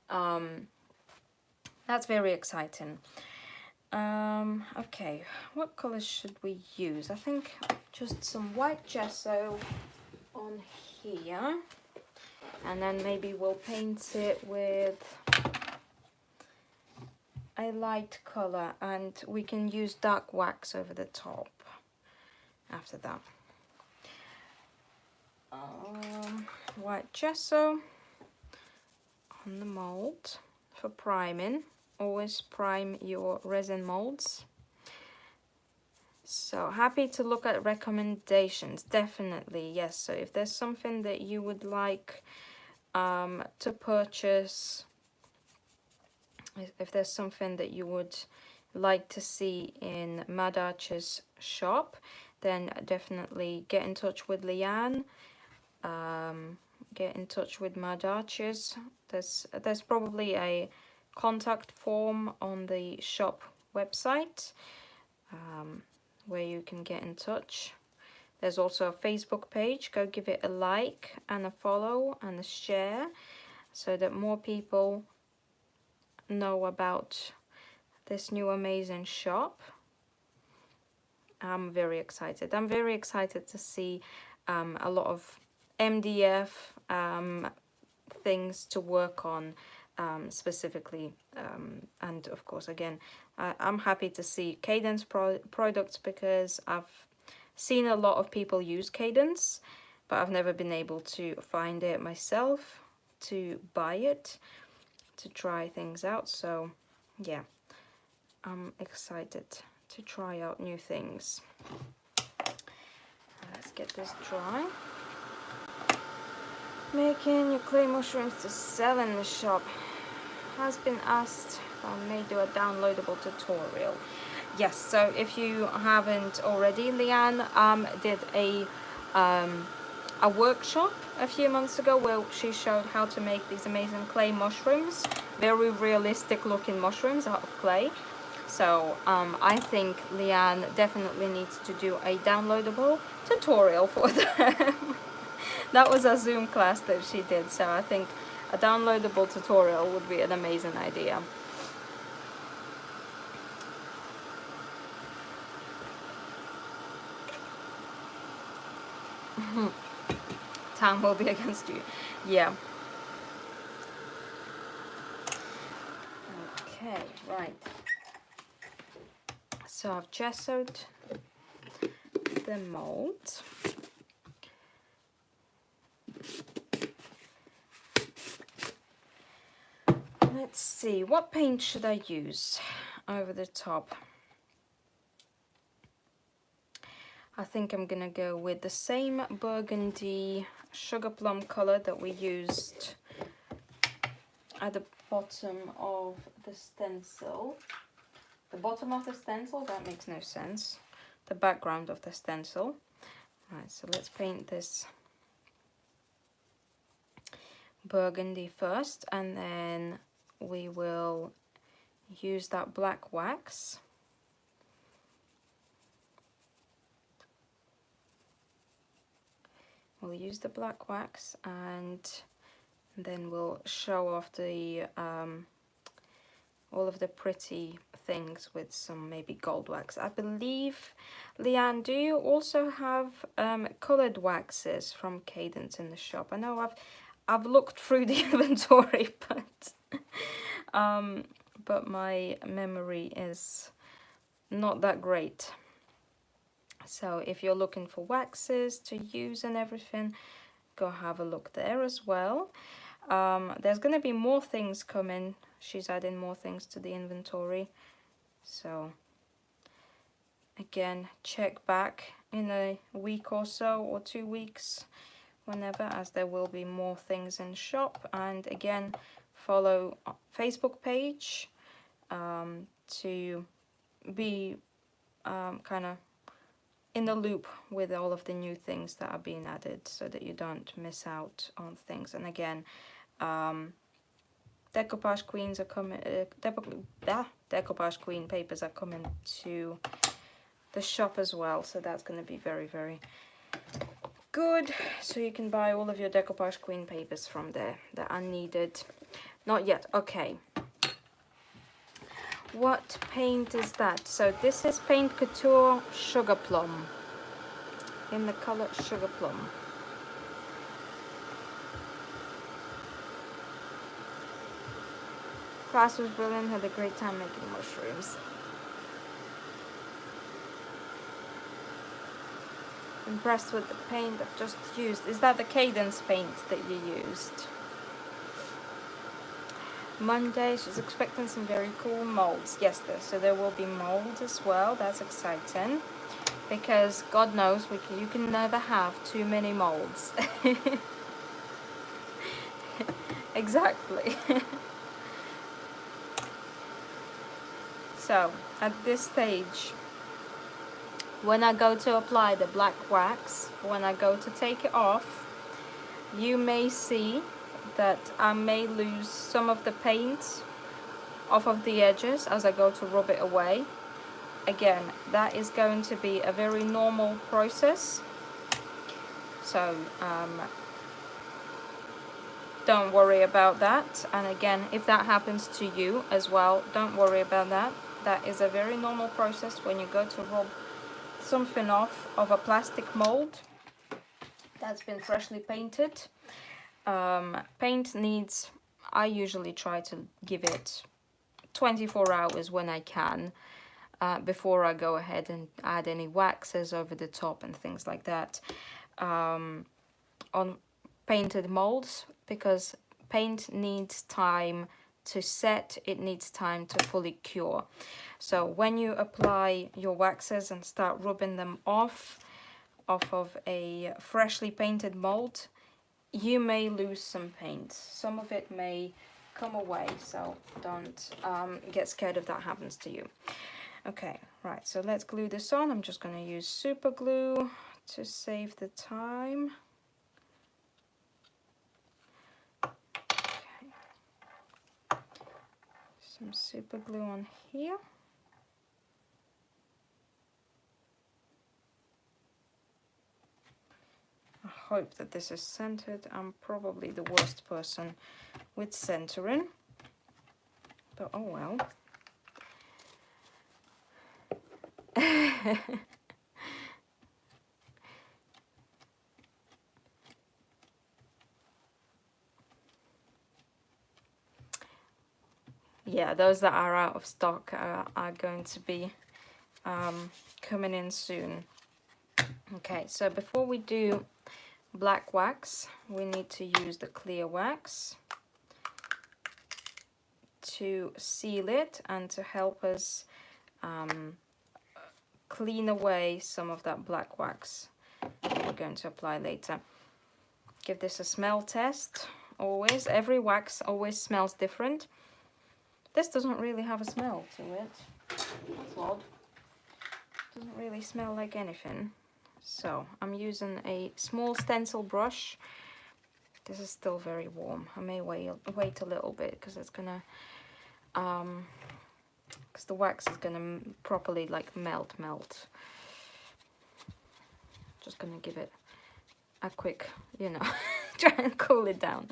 that's very exciting. Okay, what colors should we use? I think just some white gesso on here. And then maybe we'll paint it with a light color, and we can use dark wax over the top after that. White gesso on the mold for priming. Always prime your resin molds. So happy to look at recommendations, definitely, yes. So if there's something that you would like to purchase if there's something that you would like to see in Mad Archer's shop, then definitely get in touch with Leanne. Get in touch with Mad Archers. There's probably a contact form on the shop website where you can get in touch. There's also a Facebook page. Go give it a like and a follow and a share so that more people know about this new amazing shop. I'm very excited. I'm very excited to see a lot of MDF things to work on specifically, and of course again I'm happy to see Cadence products because I've seen a lot of people use Cadence, but I've never been able to find it myself to buy it, to try things out. So yeah, I'm excited to try out new things. Let's get this dry. Making your clay mushrooms to sell in the shop has been asked. I may do a downloadable tutorial. Yes, so if you haven't already, Leanne did a workshop a few months ago where she showed how to make these amazing clay mushrooms, very realistic looking mushrooms out of clay. So I think Leanne definitely needs to do a downloadable tutorial for them. That was a Zoom class that she did, so I think a downloadable tutorial would be an amazing idea. Time will be against you. Yeah. Okay, right. So I've gessoed the mold. Let's see, what paint should I use over the top? I think I'm gonna go with the same burgundy sugar plum color that we used at the bottom of the stencil. The bottom of the stencil? That makes no sense. The background of the stencil. Right, so let's paint this burgundy first, and then we will use that black wax. We'll use the black wax and then we'll show off the all of the pretty things with some maybe gold wax. I believe, Leanne, do you also have colored waxes from Cadence in the shop? I know I've looked through the inventory, but my memory is not that great. So if you're looking for waxes to use and everything, go have a look there as well. There's going to be more things coming. She's adding more things to the inventory. So again, check back in a week or so, or 2 weeks, whenever, as there will be more things in shop. And again, follow Facebook page to be kind of in the loop with all of the new things that are being added, so that you don't miss out on things. And again, Decoupage Queens are coming. Decoupage Queen papers are coming to the shop as well, so that's going to be very, very good. So you can buy all of your Decoupage Queen papers from there that are needed. Not yet. Okay. What paint is that? So this is Paint Couture Sugar Plum, in the color Sugar Plum. Class was brilliant, had a great time making mushrooms. Impressed with the paint I've just used. Is that the Cadence paint that you used? Monday, she's expecting some very cool molds. Yes, so there will be mold as well. That's exciting, because God knows you can never have too many molds. Exactly. So at this stage, when I go to apply the black wax, when I go to take it off, you may see that I may lose some of the paint off of the edges as I go to rub it away. Again, that is going to be a very normal process, so don't worry about that. And again, if that happens to you as well, don't worry about that. That is a very normal process when you go to rub something off of a plastic mold that's been freshly painted. Paint needs, I usually try to give it 24 hours when I can, before I go ahead and add any waxes over the top and things like that on painted molds, because paint needs time to set, it needs time to fully cure. So when you apply your waxes and start rubbing them off of a freshly painted mold, you may lose some paint. Some of it may come away, so don't get scared if that happens to you. Okay, right, so let's glue this on. I'm just going to use super glue to save the time. Okay. Some super glue on here. I hope that this is centered. I'm probably the worst person with centering, but oh well. Yeah, those that are out of stock are going to be coming in soon. Okay, so before we do black wax, we need to use the clear wax to seal it and to help us clean away some of that black wax we're going to apply later. Give this a smell test. Always, every wax always smells different. This doesn't really have a smell to it. That's odd. Doesn't really smell like anything. So I'm using a small stencil brush. This is still very warm. I may wait a little bit because it's gonna because the wax is gonna properly like melt. Just gonna give it a quick, you know, try and cool it down.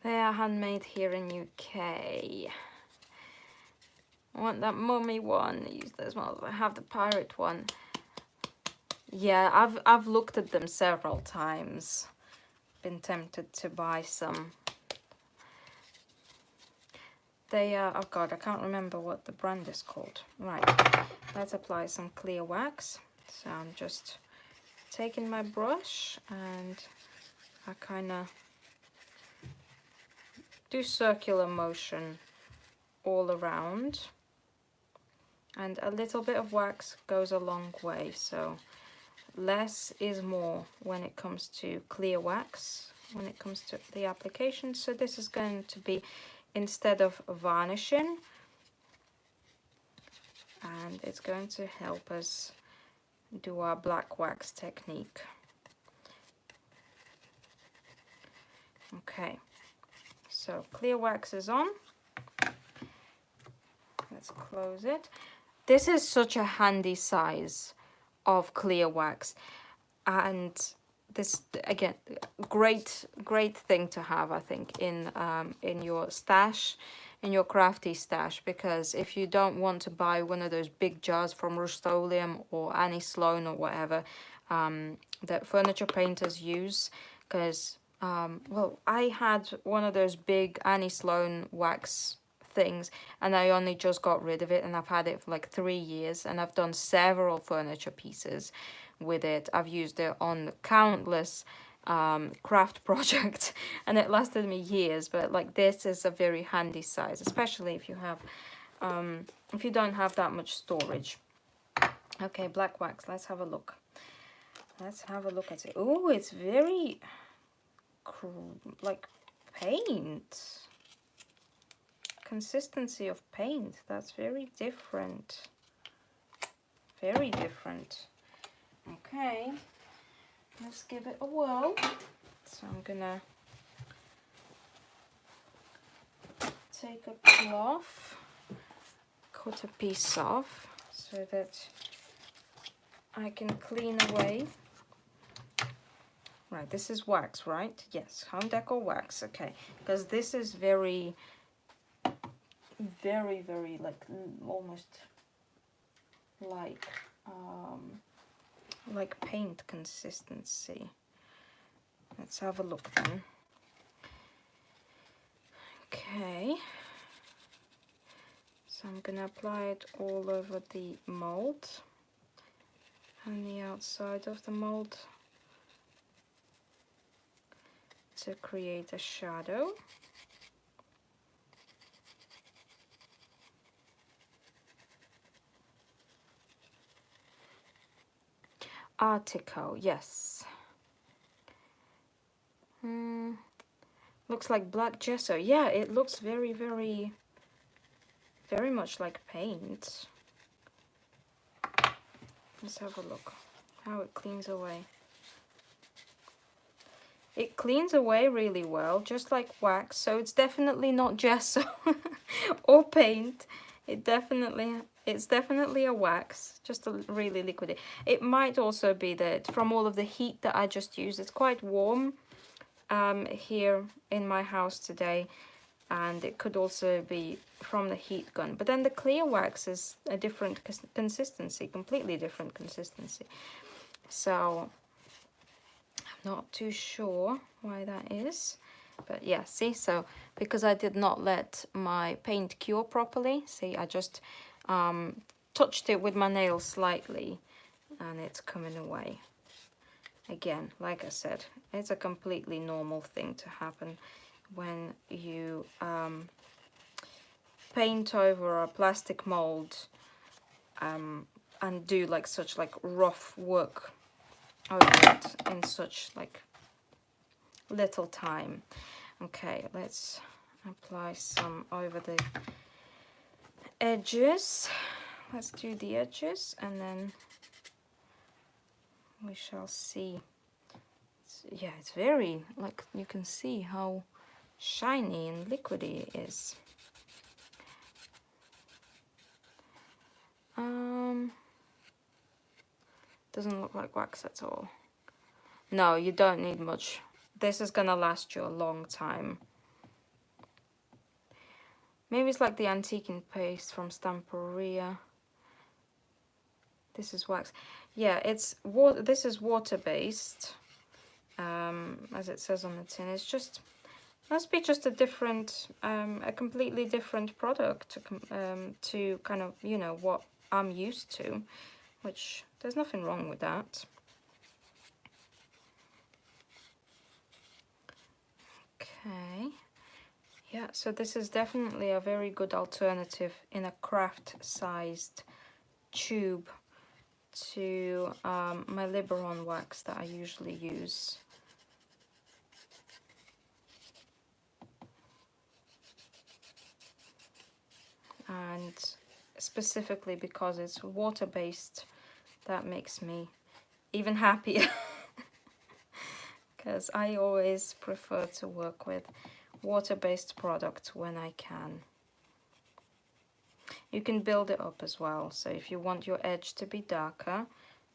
They are handmade here in UK. I want that mummy one. Use those ones. I have the pirate one. Yeah, I've looked at them several times. Been tempted to buy some. They are, oh god, I can't remember what the brand is called. Right, let's apply some clear wax. So I'm just taking my brush and I kind of do circular motion all around, and a little bit of wax goes a long way, so less is more when it comes to clear wax, when it comes to the application. So this is going to be, instead of varnishing, and it's going to help us do our black wax technique. Okay, so clear wax is on. Let's close it. This is such a handy size of clear wax, and this again, great thing to have, I think, in your stash, in your crafty stash, because if you don't want to buy one of those big jars from Rust-Oleum or Annie Sloan or whatever that furniture painters use, because well, I had one of those big Annie Sloan wax things and I only just got rid of it, and I've had it for like 3 years, and I've done several furniture pieces with it. I've used it on countless craft projects and it lasted me years. But like, this is a very handy size, especially if you have if you don't have that much storage. Okay, black wax, let's have a look. Let's have a look at it. Oh, it's very like paint. consistency of paint. That's very different. Very different. Okay, let's give it a whirl. So I'm gonna take a cloth, cut a piece off so that I can clean away. Right, this is wax, right? Yes, home decor wax. Okay, because this is very like almost like paint consistency. Let's have a look then. Okay, so I'm gonna apply it all over the mold and the outside of the mold to create a shadow. Article, yes. Looks like black gesso. Yeah, it looks very much like paint. Let's have a look how it cleans away. It cleans away really well, just like wax, so it's definitely not gesso or paint. It's definitely a wax, just a really liquidy. It might also be that from all of the heat that I just used, it's quite warm here in my house today, and it could also be from the heat gun. But then the clear wax is a different consistency, completely different consistency. So I'm not too sure why that is. But yeah, see, so because I did not let my paint cure properly, see, I just touched it with my nails slightly and it's coming away. Again, like I said, it's a completely normal thing to happen when you paint over a plastic mold and do like such like rough work over it in such like little time. Okay, let's apply some over the edges. Let's do the edges and then we shall see. Yeah, it's very, like, you can see how shiny and liquidy it is. Doesn't look like wax at all. No, you don't need much. This is gonna last you a long time. Maybe it's like the antiquing paste from Stamperia. This is wax. Yeah, it's water. This is water-based, as it says on the tin. It's just must be just a different, a completely different product to kind of, you know, what I'm used to, which there's nothing wrong with that. Okay. Yeah, so this is definitely a very good alternative in a craft-sized tube to my Liberon wax that I usually use. And specifically because it's water-based, that makes me even happier. Because I always prefer to work with water-based products when I can. You can build it up as well, so if you want your edge to be darker,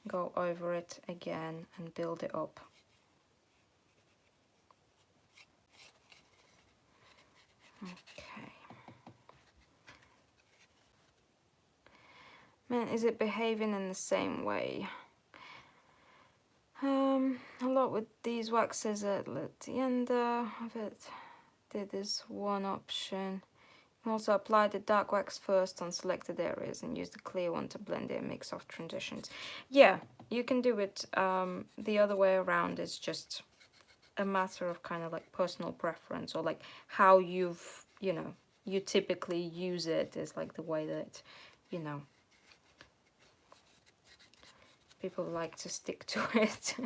go over it again and build it up. Okay. Man, is it behaving in the same way? A lot with these waxes at the end of it, there's one option. You can also apply the dark wax first on selected areas and use the clear one to blend it and make soft transitions. Yeah, you can do it the other way around. It's just a matter of kind of like personal preference, or like how you've, you know, you typically use it is like the way that, you know, people like to stick to it.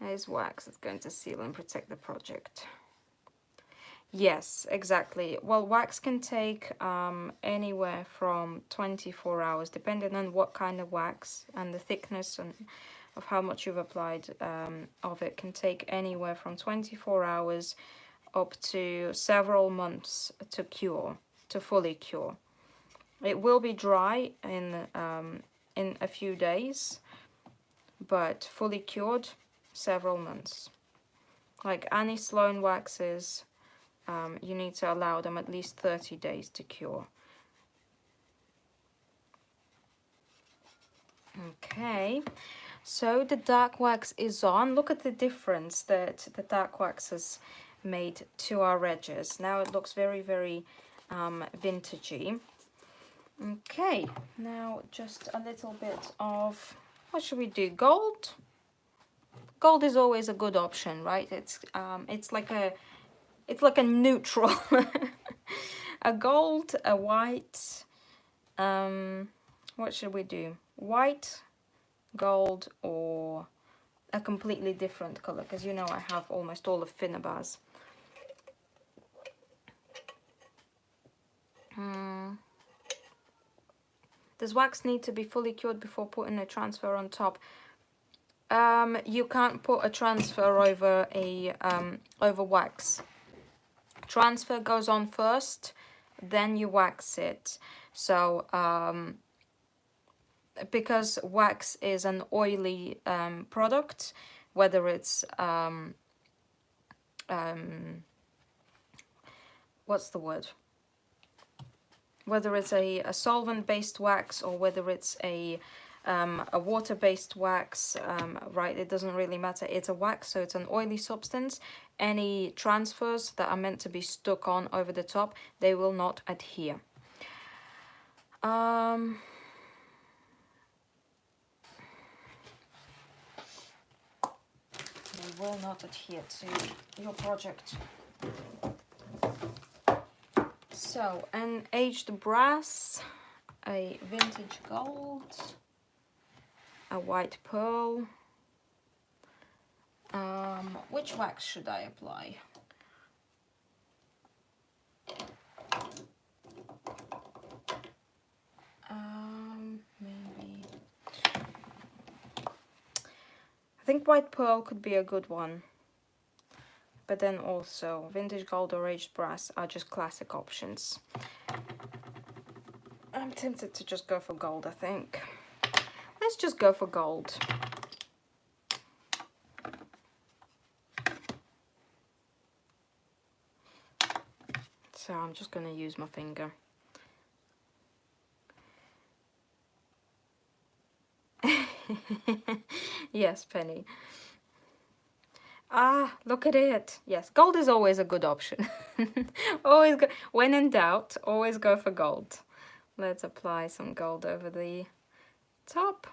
Is wax. It's going to seal and protect the project. Yes, exactly. Well, wax can take anywhere from 24 hours, depending on what kind of wax and the thickness and of how much you've applied of it. Can take anywhere from 24 hours up to several months to cure, to fully cure. It will be dry in a few days, but fully cured, several months. Like Annie Sloan waxes, you need to allow them at least 30 days to cure. Okay, so the dark wax is on. Look at the difference that the dark wax has made to our edges. Now it looks very, very vintagey. Okay, now just a little bit of, what should we do? Gold? Gold is always a good option, right? It's like a neutral. A gold, a white, what should we do? White, gold, or a completely different color, because you know I have almost all of Finnebars. Does wax need to be fully cured before putting a transfer on top? You can't put a transfer over a over wax. Transfer goes on first, then you wax it. So because wax is an oily product, whether it's what's the word? Whether it's a solvent-based wax or whether it's a water-based wax, right, it doesn't really matter. It's a wax, so it's an oily substance. Any transfers that are meant to be stuck on over the top, they will not adhere. They will not adhere to your project. So, an aged brass, a vintage gold, a white pearl. Which wax should I apply? Maybe. I think white pearl could be a good one. But then also vintage gold or aged brass are just classic options. I'm tempted to just go for gold, I think. Let's just go for gold. So I'm just going to use my finger. Yes, Penny. Ah, look at it. Yes, gold is always a good option. Always go, when in doubt, always go for gold. Let's apply some gold over the top.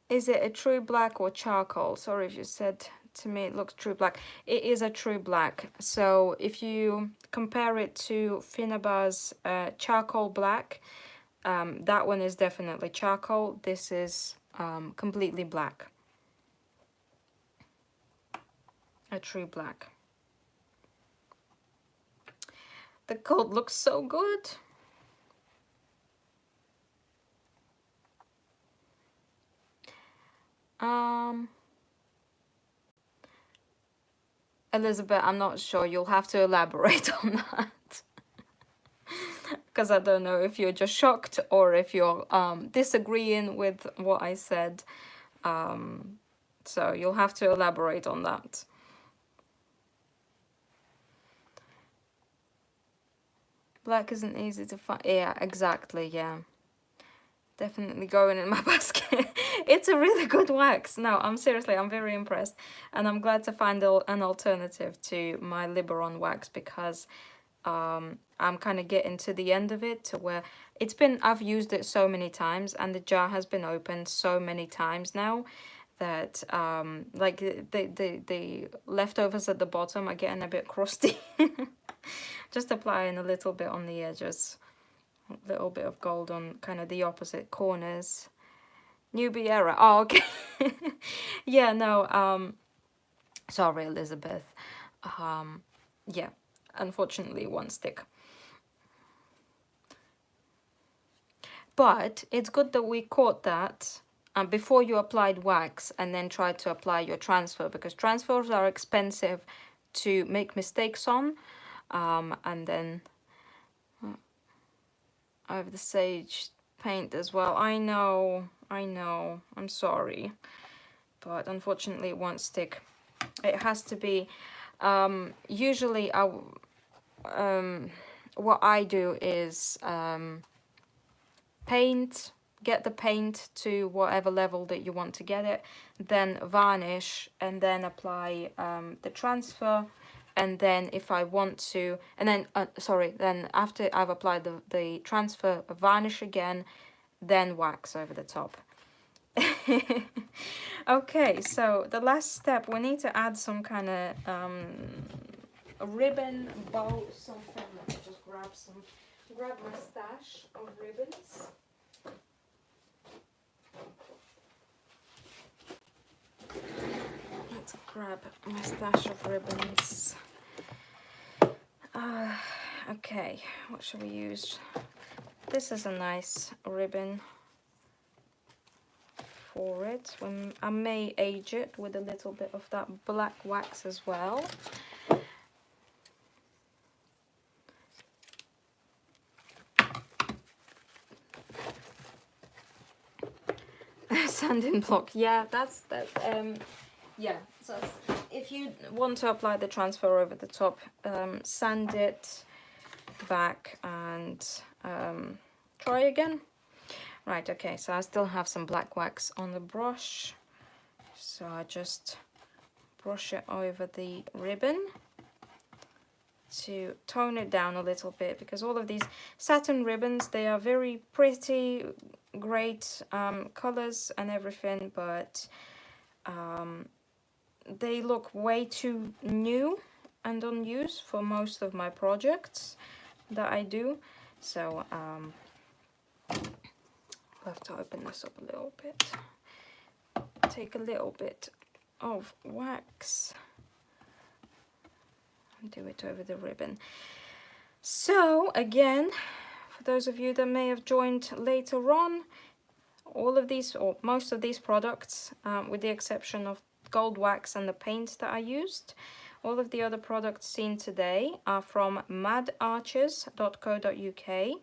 Is it a true black or charcoal? Sorry if you said to me it looks true black. It is a true black. So if you compare it to Finnebar's charcoal black, that one is definitely charcoal. This is completely black. A true black. The gold looks so good. Elizabeth, I'm not sure. You'll have to elaborate on that. Because I don't know if you're just shocked or if you're disagreeing with what I said. So you'll have to elaborate on that. Black isn't easy to find. Yeah, exactly, yeah. Definitely going in my basket. It's a really good wax. No, I'm very impressed. And I'm glad to find an alternative to my Liberon wax, because I'm kind of getting to the end of it, to where I've used it so many times and the jar has been opened so many times now that like the leftovers at the bottom are getting a bit crusty. Just applying a little bit on the edges, a little bit of gold on kind of the opposite corners, Newbie era. Oh, okay. Yeah, no, sorry, Elizabeth. Yeah, unfortunately, one stick. But it's good that we caught that before you applied wax and then tried to apply your transfer, because transfers are expensive to make mistakes on. And then I have the sage paint as well. I know, I'm sorry. But unfortunately it won't stick. It has to be, usually what I do is paint, get the paint to whatever level that you want to get it, then varnish, and then apply the transfer. And then if I want to, and then, sorry, then after I've applied the transfer, varnish again, then wax over the top. Okay, so the last step, we need to add some kind of a ribbon, bow, something. Let me just grab my stash of ribbons. Let's grab my stash of ribbons. Okay, what should we use? This is a nice ribbon for it. I may age it with a little bit of that black wax as well. Sanding block, yeah, that's that. Yeah, so if you want to apply the transfer over the top, sand it back and try again. Right, okay, so I still have some black wax on the brush, so I just brush it over the ribbon to tone it down a little bit, because all of these satin ribbons, they are very pretty, great colors and everything, but they look way too new and unused for most of my projects that I do. So I'll have to open this up a little bit, take a little bit of wax and do it over the ribbon. So again, for those of you that may have joined later on, all of these, or most of these products, with the exception of gold wax and the paint that I used, all of the other products seen today are from madarchers.co.uk,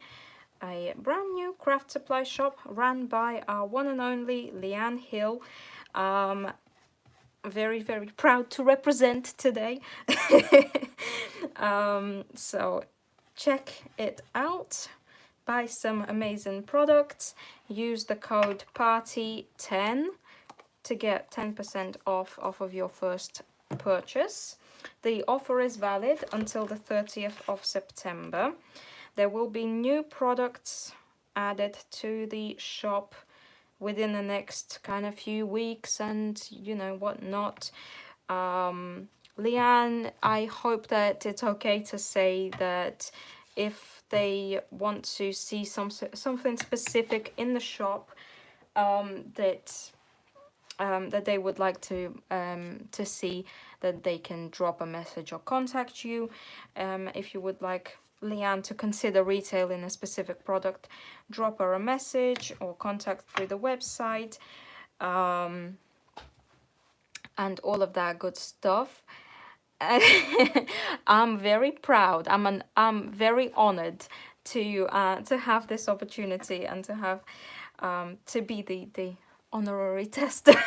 a brand new craft supply shop run by our one and only Leanne Hill. Very, very proud to represent today. So check it out, buy some amazing products, use the code PARTY10 to get 10% off of your first purchase. The offer is valid until the 30th of September. There will be new products added to the shop within the next kind of few weeks and you know whatnot. Leanne, I hope that it's okay to say that if they want to see something specific in the shop, that they would like to see, that they can drop a message or contact you. If you would like Leanne to consider retailing a specific product, drop her a message or contact through the website, and all of that good stuff. I'm very proud. I'm very honored to have this opportunity and to have to be the honorary tester.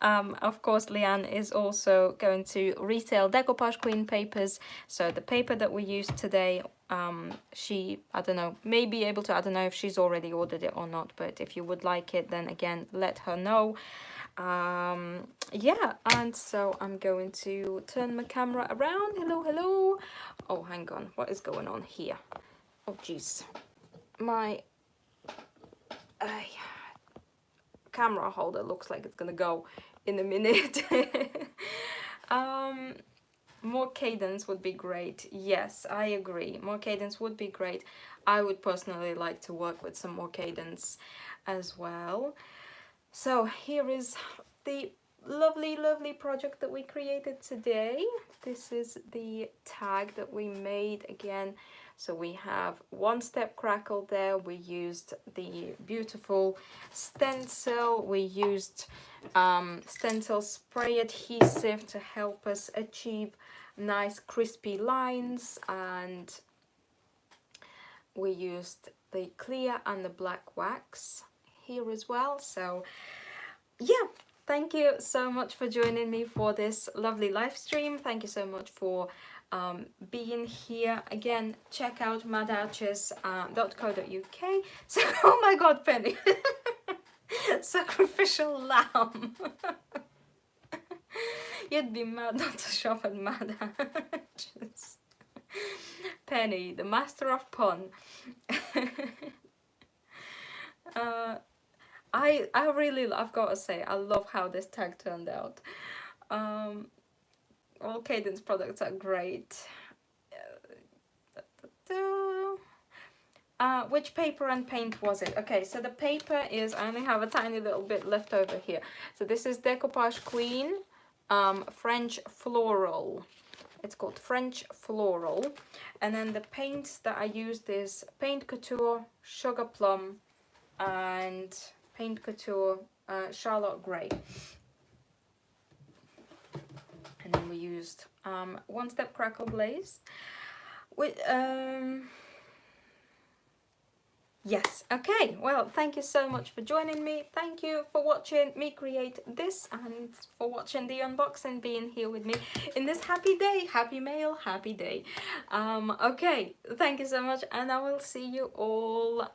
Of course, Leanne is also going to retail Decoupage Queen papers. So the paper that we used today, she, I don't know, may be able to, I don't know if she's already ordered it or not, but if you would like it, then again, let her know. Yeah, and so I'm going to turn my camera around. Hello, hello. Oh, hang on, what is going on here? Oh, geez. My camera holder looks like it's gonna go in a minute. More cadence would be great. Yes, I agree. More cadence would be great. I would personally like to work with some more cadence as well. So here is the lovely, lovely project that we created today. This is the tag that we made again. So we have one step crackle there. We used the beautiful stencil. We used stencil spray adhesive to help us achieve nice crispy lines, and we used the clear and the black wax here as well. So yeah, thank you so much for joining me for this lovely live stream. Thank you so much for being here. Again, check out madarches.co.uk. So, oh my god, Penny. Sacrificial lamb. You'd be mad not to shop at Madarches. Penny, the master of pun. I really, I've got to say, I love how this tag turned out. All Cadence products are great. Which paper and paint was it? Okay, so the paper is, I only have a tiny little bit left over here. So this is Decoupage Queen French Floral. It's called French Floral. And then the paints that I used is Paint Couture, Sugar Plum, and Paint Couture Charlotte Grey. And then we used One Step Crackle Glaze with yes, okay, well, thank you so much for joining me. Thank you for watching me create this and for watching the unboxing, being here with me in this happy day, happy mail, happy day. Okay, thank you so much, and I will see you all